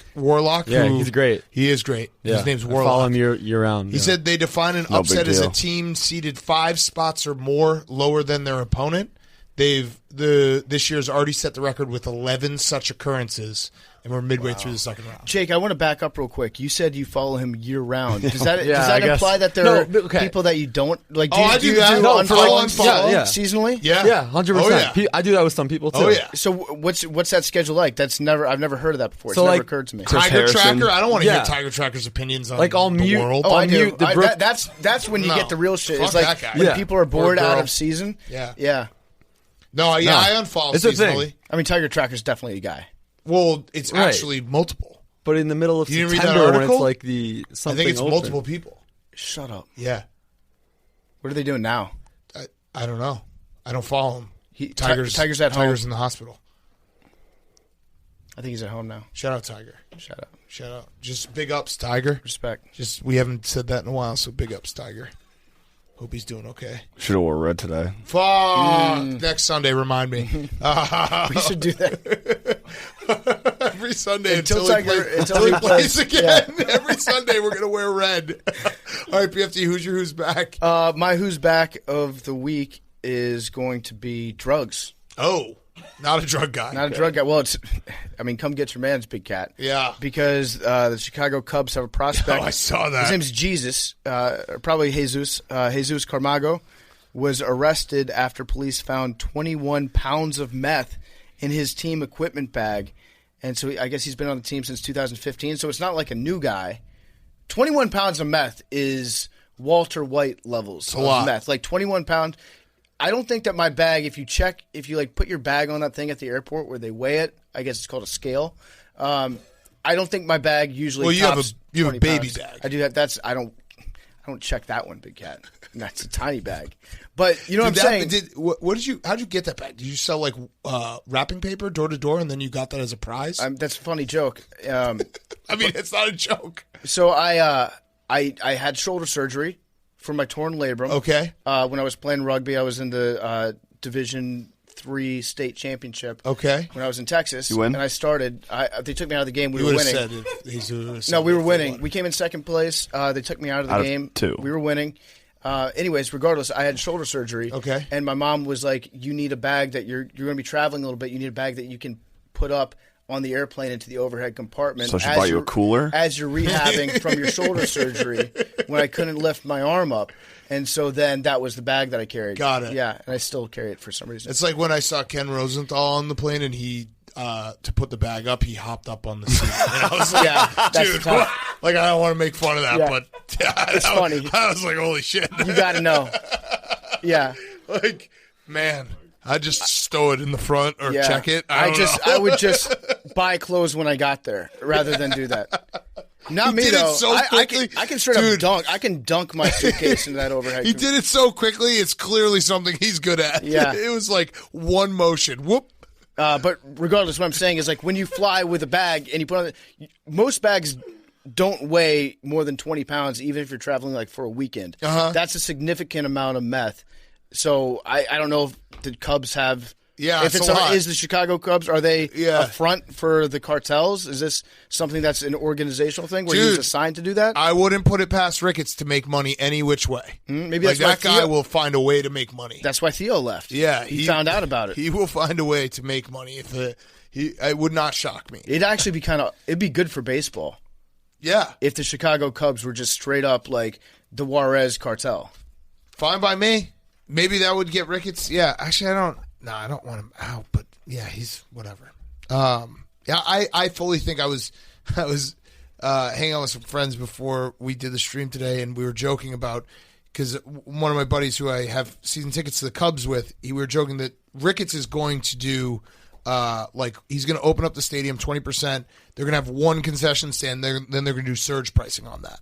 Yeah, who- he's great. He is great. Yeah. His name's I follow Warlock. him year round. He yeah. said they define an No upset big as a deal. team seeded 5 spots or more lower than their opponent. This year's already set the record with 11 such occurrences, and we're midway through the second round. Jake, I want to back up real quick. You said you follow him year round. Does that Yeah, does I that guess. imply that there No, are but okay. people that you don't like? Oh, I do that. No, for like- unfollow and follow yeah, yeah. seasonally? Yeah, Yeah, 100%. Oh, yeah. I do that with some people too. Oh, yeah. So what's that schedule like? I've never heard of that before. It's So, never like, occurred to me. Chris Tiger Harrison. Tracker. I don't want to Yeah. hear Tiger Tracker's opinions on Like, I'll the mute- world. Oh, I do. mute the Brook- That's when you No. get the real shit. It's Fuck like that guy. when Yeah. people are bored Or out girl. of season. Yeah. Yeah. No, yeah, No. I unfollow It's a thing. seasonally. I mean, Tiger Tracker's definitely a guy. Well, it's Right. actually multiple. But in the middle of You didn't read that September when article? it's like the I something think it's ultra. multiple people. Shut up. Yeah, What are they doing now? I don't know. I don't follow him. Tiger's at home. Tiger's in the hospital. I think he's at home now. Shout out Tiger. Shut up. Shout out. Just big ups, Tiger. Respect. Just we haven't said that in a while, so big ups, Tiger. Hope he's doing okay. Should have wore red today. Fuck. Next Sunday, remind me. We should do that. Every Sunday Until until, Tiger- he until he plays plays. again. Every Sunday we're gonna wear red. All right, PFT, who's back? My who's back of the week is going to be drugs. Oh, not a drug guy. Not a drug guy. Well, come get your man's Big Cat. Yeah. Because the Chicago Cubs have a prospect. Oh, I saw that. His name's Jesus, probably Jesus. Jesus Camargo was arrested after police found 21 pounds of meth in his team equipment bag. And so I guess he's been on the team since 2015. So it's not like a new guy. 21 pounds of meth is Walter White levels of lot. meth. Like 21 pounds. I don't think that my bag, if you like put your bag on that thing at the airport where they weigh it, I guess it's called a scale. I don't think my bag usually. Well, you have tops you have a 20 baby pounds. bag. I do have. I don't check that one, Big Cat. That's a tiny bag. But you know what I'm saying? What did you? How'd you get that bag? Did you sell like wrapping paper door to door, and then you got that as a prize? That's a funny joke. I mean, it's not a joke. So I had shoulder surgery for my torn labrum. Okay. When I was playing rugby, I was in the Division III state championship. Okay. When I was in Texas, You win? and I started. They took me out of the game. We You were would have winning. said it. He would've said No, we it were if they winning. won. We came in second place. They took me out of the Out of game. 2. We were winning. Anyways, regardless, I had shoulder surgery. Okay. And my mom was like, "You need a bag that you're going to be traveling a little bit. You need a bag that you can put up on the airplane into the overhead compartment." So she as bought you a you're- cooler? as you're rehabbing from your shoulder surgery when I couldn't lift my arm up. And so then that was the bag that I carried. Got it. Yeah, and I still carry it for some reason. It's like when I saw Ken Rosenthal on the plane, and he to put the bag up, he hopped up on the seat. And I was like, Yeah, that's dude, tough. like I don't want to make fun of that, Yeah. but It's funny. I was like, holy shit. You got to know. Yeah. Like, man, I just stow it in the front or Yeah. check it. I don't know. I would just buy clothes when I got there rather than do that. Not He me did it though. so quickly. I can straight up Dude. dunk. I can dunk my suitcase into that overhead. He did it so quickly. It's clearly something he's good at. Yeah. It was like one motion. Whoop. But regardless, what I'm saying is like when you fly with a bag and you put on most bags don't weigh more than 20 pounds, even if you're traveling like for a weekend. That's a significant amount of meth. So I don't know if the Cubs have. Yeah, if it's a lot. Is the Chicago Cubs, are they Yeah. a front for the cartels? Is this something that's an organizational thing where he Dude, was assigned to do that? I wouldn't put it past Ricketts to make money any which way. Maybe like that's why that guy Theo- will find a way to make money. That's why Theo left. Yeah, he found out about it. He will find a way to make money. It would not shock me. It'd actually be it'd be good for baseball Yeah, if the Chicago Cubs were just straight up like the Juarez cartel. fine by me. Maybe that would get Ricketts. Yeah, actually, I don't want him out, but yeah, he's whatever. Yeah, I fully think I was hanging out with some friends before we did the stream today, and we were joking about because one of my buddies who I have season tickets to the Cubs with, we were joking that Ricketts is going to do. He's going to open up the stadium 20%. They're going to have one concession stand. Then they're going to do surge pricing on that.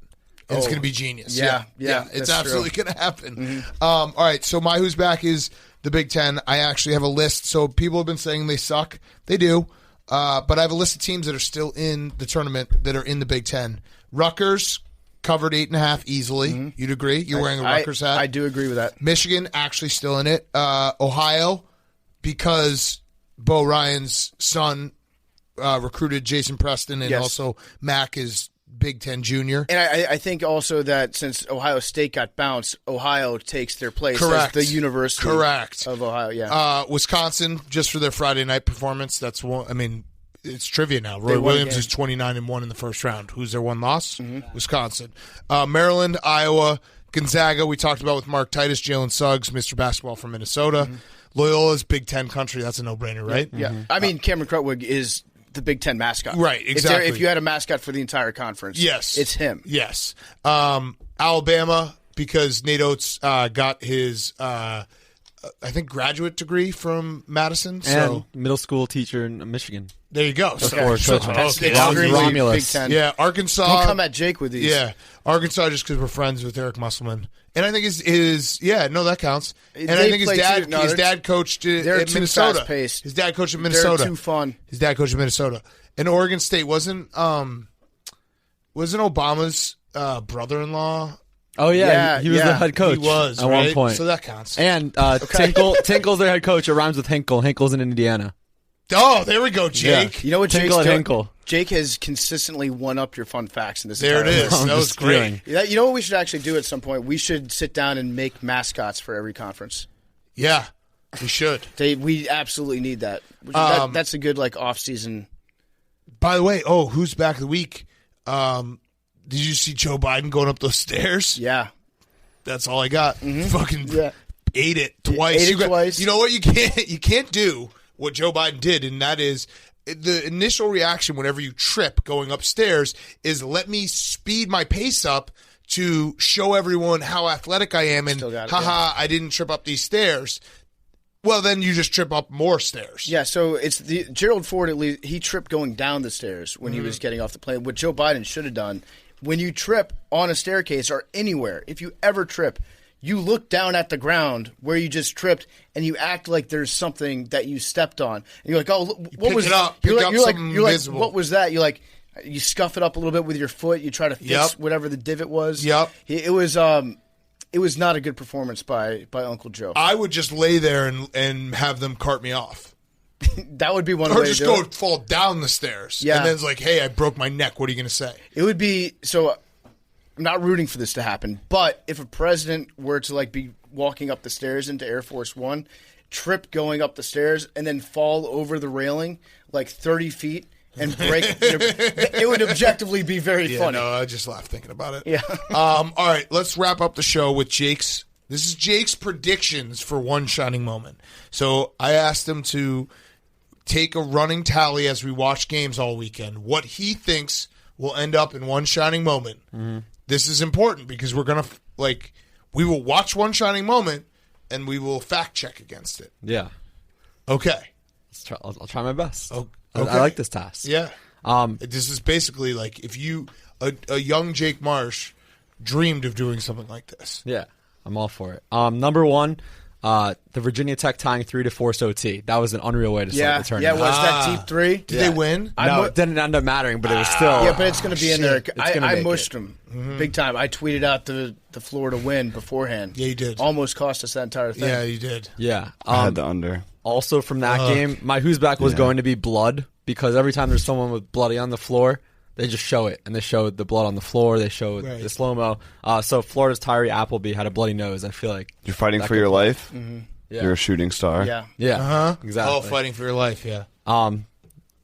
And it's going to be genius. Yeah, It's that's absolutely true. going to happen. All right, so my who's back is the Big Ten. I actually have a list. So people have been saying they suck. They do. But I have a list of teams that are still in the tournament that are in the Big Ten. Rutgers covered 8.5 easily. You'd agree? You're wearing a Rutgers hat. I do agree with that. Michigan actually still in it. Ohio, because Bo Ryan's son recruited Jason Preston, and Yes. also Mac is Big Ten junior. And I think also that since Ohio State got bounced, Ohio takes their place Correct. as the University Correct. of Ohio. Yeah. Wisconsin, just for their Friday night performance. That's one. I mean, it's trivia now. They Roy won a Williams game. is 29-1 in the first round. Who's their one loss? Wisconsin, Maryland, Iowa, Gonzaga. We talked about with Mark Titus, Jalen Suggs, Mr. Basketball from Minnesota. Loyola's Big Ten country. That's a no-brainer, right? Yeah. I mean, Cameron Krutwig is the Big Ten mascot. Right, exactly. If you had a mascot for the entire conference, Yes, it's him. Yes, Alabama, because Nate Oates got his, I think, graduate degree from Madison. So And middle school teacher in Michigan. there you go. Or So- Coach That's okay. extremely Romulus. Big Ten. Yeah, Arkansas. Don't come at Jake with these. Yeah, Arkansas, just because we're friends with Eric Musselman, and I think that counts. And I They think his play dad, too- no, his they're- dad coached they're at too Minnesota. fast-paced. His dad coached at They're Minnesota. too fun. His dad coached at Minnesota, and Oregon State wasn't Obama's brother-in-law. Oh yeah, Yeah, he was yeah, the head coach He was at right? one point. so that counts. And Tinkle's their head coach. It rhymes with Hinkle. Hinkle's in Indiana. Oh, there we go, Jake. You know what Jake's Tinkle at doing? Hinkle. Jake has consistently won up your fun facts in this. There it entire is. list. That I'm was just great. stealing. You know what we should actually do at some point? We should sit down and make mascots for every conference. Yeah, we should. We absolutely need that. That's a good off-season. By the way, who's back of the week? Did you see Joe Biden going up those stairs? Yeah. That's all I got. Fucking Yeah. ate it twice. Ate it twice. You know what? You can't do what Joe Biden did, and that is the initial reaction whenever you trip going upstairs is let me speed my pace up to show everyone how athletic I am, and Still got it, haha, I didn't trip up these stairs. Well, then you just trip up more stairs. Yeah, so it's the Gerald Ford. At least he tripped going down the stairs when he was getting off the plane. What Joe Biden should have done: when you trip on a staircase or anywhere, if you ever trip, you look down at the ground where you just tripped, and you act like there's something that you stepped on. And you're like, "Oh, what pick was it up, You're pick like, up you're like, something you're like, visible. what was that? You're like, you scuff it up a little bit with your foot. You try to fix Yep. whatever the divot was. Yep. It was not a good performance by Uncle Joe. I would just lay there and have them cart me off. That would be one Or way just to do go it. fall down the stairs. Yeah. And then it's like, hey, I broke my neck. What are you going to say? It would be so. I'm not rooting for this to happen, but if a president were to like be walking up the stairs into Air Force One, trip going up the stairs, and then fall over the railing like 30 feet and break, it would objectively be very Yeah, funny. no, I just laughed thinking about it. Yeah. All right, let's wrap up the show with Jake's. This is Jake's predictions for One Shining Moment. So I asked him to take a running tally as we watch games all weekend. What he thinks will end up in One Shining Moment. Mm-hmm. This is important because we're gonna we will watch One Shining Moment and we will fact check against it. Yeah. Okay. I'll try my best. Oh, I okay. like this task. Yeah. This is basically like if you a young Jake Marsh dreamed of doing something like this. Yeah, I'm all for it. Number one, the Virginia Tech tying 3 to force OT. That was an unreal way to start the Yeah. tournament. Was that deep three? Did they win? No, it didn't end up mattering, but it was still. Yeah, but it's going to be in there. It's gonna I make mushed it. them big time. I tweeted out the Florida win beforehand. Yeah, you did. Almost cost us that entire thing. Yeah, you did. Yeah. I had the under. Also from that game, my who's back was going to be blood because every time there's someone with bloody on the floor, they just show it, and they show the blood on the floor. They show the slow mo. So Florida's Tyree Appleby had a bloody nose. I feel like You're fighting that for could- your life. Yeah. You're a shooting star. Yeah. Exactly. Oh, fighting for your life. Yeah.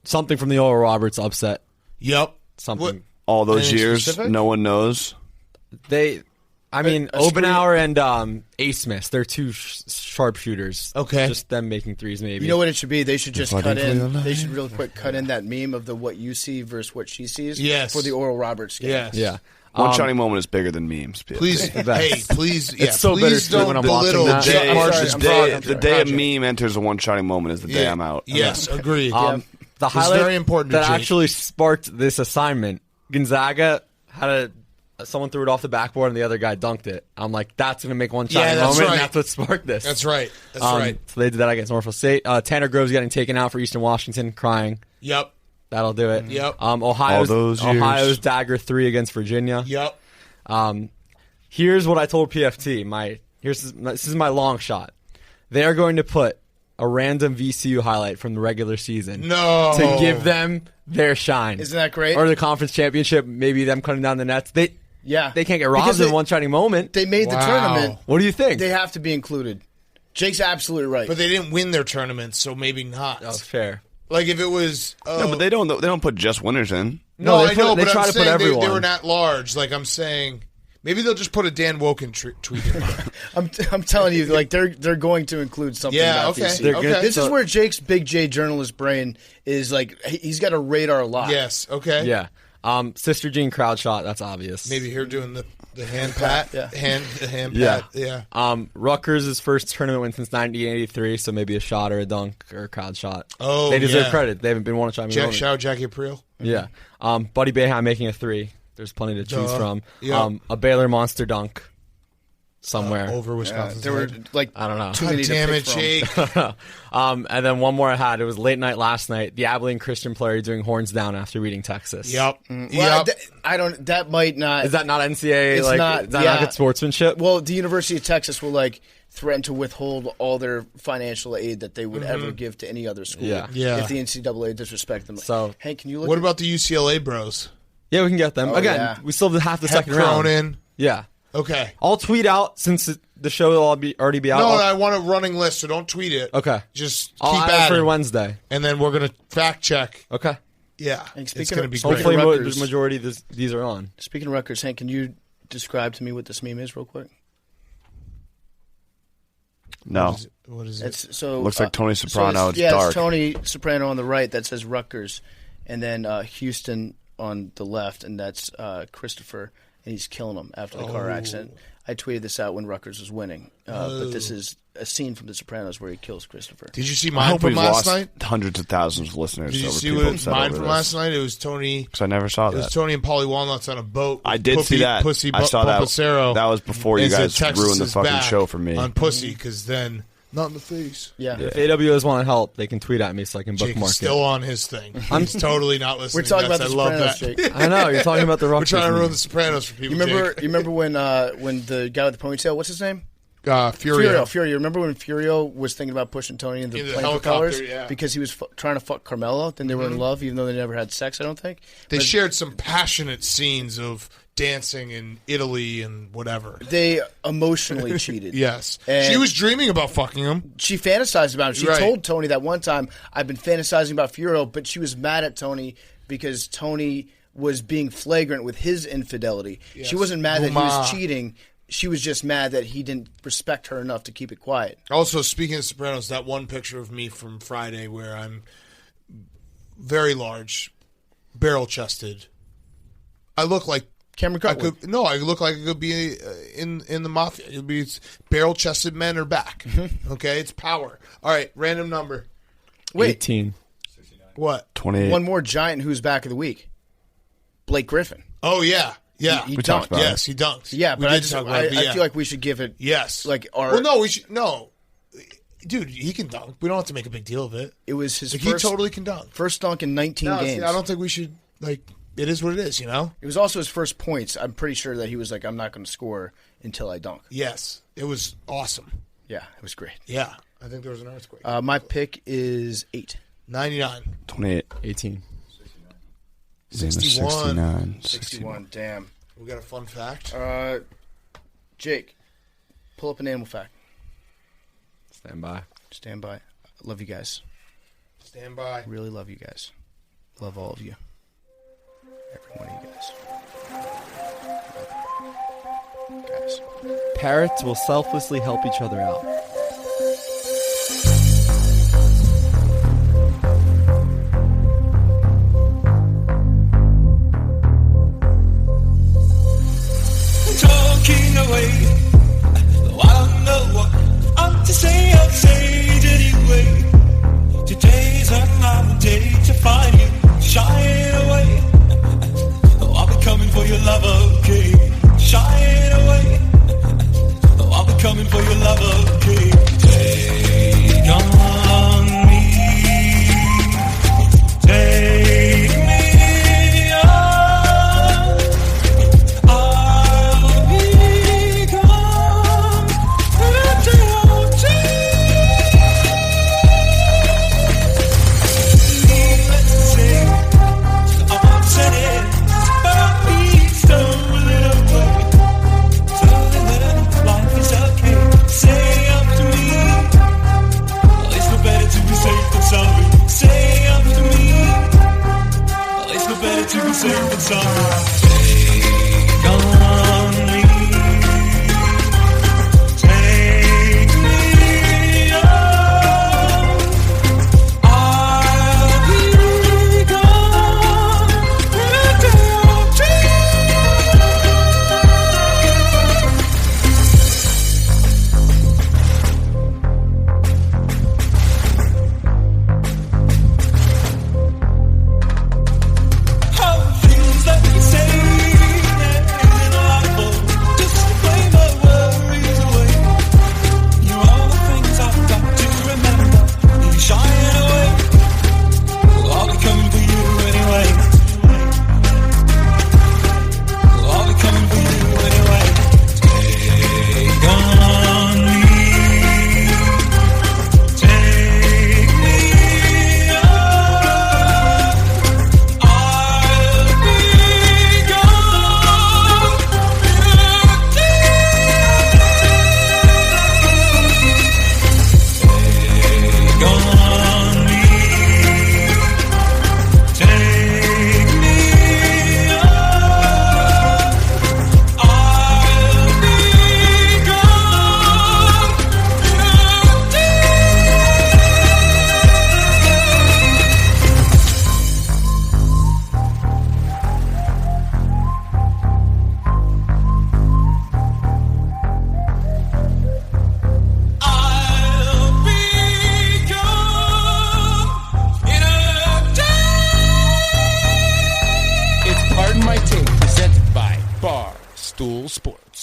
Something from the Oral Roberts upset. Yep. Something. What- All those Anything years, specific? no one knows. I mean, a screen- Obenauer and Ace Smith, they're two sharpshooters. Okay. Just them making threes, maybe. You know what it should be? They should just If I cut didn't in. feel They should real quick cut in that meme of the what you see versus what she sees. Yes. For the Oral Roberts game. Yes. Yeah. One shining moment is bigger than memes. PFT. Please, best. hey, please, yeah, It's so please bittersweet don't when I'm watching belittle that. Jake I'm Marsh's sorry, day. I'm the day a project. meme enters a one shining moment is the day Yeah. I'm out. Yes, agreed. The It's highlight very important to that Jake. actually sparked this assignment. Gonzaga had someone threw it off the backboard and the other guy dunked it. I'm like, that's going to make one shining that's moment, right. and that's what sparked this. That's right. That's right. So they did that against Norfolk State. Tanner Groves getting taken out for Eastern Washington, crying. Yep. That'll do it. Yep. Ohio's All those years. Ohio's dagger 3 against Virginia. Yep. Here's what I told PFT. This is my long shot. They are going to put a random VCU highlight from the regular season No. to give them their shine. Isn't that great? Or the conference championship, maybe them cutting down the nets. They can't get Because robbed in they- one shining moment. They made the Wow. tournament. What do you think? They have to be included. Jake's absolutely right. But they didn't win their tournament, so maybe not. Oh, fair. Like if it was. No, but they don't put just winners in. No, No, I know, they but try I'm to put saying they everyone. were not large. Like I'm saying, maybe they'll just put a Dan Woken tweet in there. I'm telling you, like they're going to include something. Yeah, about okay. VCU. They're gonna- This is so- where Jake's big J journalist brain is like. He's got a radar lock. Yes. Okay. Yeah. Sister Jean crowd shot. That's obvious. Maybe here doing the hand pat. Yeah. The hand Yeah. pat. Yeah. Rutgers' first tournament win since 1983, so maybe a shot or a dunk or a crowd shot. Oh, they deserve yeah. credit. They haven't been one shining Jack moment. Shout, Jackie April. Yeah. Buddy Boeheim making a 3. There's plenty to choose Duh. from. Yeah. A Baylor monster dunk somewhere. Over Wisconsin. There were like I don't know. too God many damn to it, pick from. Jake. And then one more I had. It was late night last night. The Abilene Christian player doing horns down after beating Texas. Yep. Well, Yep. I don't. That might not. Is that not NCAA? It's like, not- is that yeah. not good sportsmanship? Well, the University of Texas will like threaten to withhold all their financial aid that they would ever give to any other school. Yeah. Yeah. If the NCAA disrespect them. So- hey, can you look? What at- about the UCLA bros? Yeah, we can get them. Oh, Again, yeah. we still have half the Hep second round. Cronin. Yeah. Okay. I'll tweet out since the show will already be out. No, I'll- I want a running list, so don't tweet it. Okay. Just I'll keep add at it for it, Wednesday. and then we're gonna fact check. Okay. Yeah, And it's speaking gonna of- be speaking great. of Hopefully, Rutgers. the majority of these are on. Speaking of Rutgers, Hank, can you describe to me what this meme is, real quick? No. What is it? It's so Looks like Tony so Soprano. It's yeah, dark. it's Tony Soprano on the right that says Rutgers, and then Houston on the left, and that's Christopher, and he's killing him after the car accident. I tweeted this out when Rutgers was winning, but this is a scene from The Sopranos where he kills Christopher. Did you see I mine hope from we've last lost night? hundreds of thousands of listeners. Did you over see people what upset mine over from this. last night? It was Tony. Because I never saw It was that. Tony and Paulie Walnuts on a boat. I did see that. Pussy I saw that. Pulpacero. That was before you And said, guys "Texas ruined the is fucking back show for me. on pussy, because then not in the face. Yeah. If AWS want to help, they can tweet at me so I can Jake bookmark is still it. on his thing. I'm totally not listening. We're talking to about this. The I love Sopranos, that. Jake. I know, you're talking about the We're Rutgers. trying to ruin movie. the Sopranos for people. You remember? Jake. You remember when the guy with the ponytail? What's his name? Furio. Furio. Remember when Furio was thinking about pushing Tony into In the the plane helicopter, propellers yeah. because he was trying to fuck Carmelo? Then they were in love, even though they never had sex. I don't think They But shared some passionate scenes of dancing in Italy and whatever. they emotionally cheated. Yes. And- She was dreaming about fucking him. She fantasized about it. She Right. told Tony that one time, I've been fantasizing about Furio, but she was mad at Tony because Tony was being flagrant with his infidelity. Yes. She wasn't mad that he was Uma. cheating. She was just mad that he didn't respect her enough to keep it quiet. Also, speaking of Sopranos, that one picture of me from Friday where I'm very large, barrel-chested. I look like Cameron I Cutwood. could. No, I look like I could be in the mafia. It'll be barrel-chested men are back. Okay, it's power. All right, random number. Wait, 18. What? 28. one more giant who's back of the week. Blake Griffin. Oh yeah, yeah. He We talked dunked. about Yes, he dunks. Yeah, We but I did just talk about it, but I yeah. feel like we should give it. Yes. Like our. Well, no, we should no. Dude, he can dunk. We don't have to make a big deal of it. It was his Like, first he totally can dunk. first dunk in 19 No, games. see, I don't think we should like. It is what it is, you know. It was also his first points. I'm pretty sure that he was like, I'm not going to score until I dunk. Yes, it was awesome. Yeah, it was great. Yeah, I think there was an earthquake. My pick is 8. 99. 28. 18. 61. 69. 61. Damn. We got a fun fact. Jake, pull up an animal fact. Stand by. Stand by. Love you guys. Stand by. Really love you guys. Love all of you. Every one of you guys. Guys. Parrots will selflessly help each other out. Talking away. Though I don't know what I'm to say, I'll say it anyway. Today's another day to find you shying away. Oh, I'll be coming for your love, okay? Shying away. Oh, I'll be coming for your love, okay? Take on me. Take me on. I'll be Barstool Sports.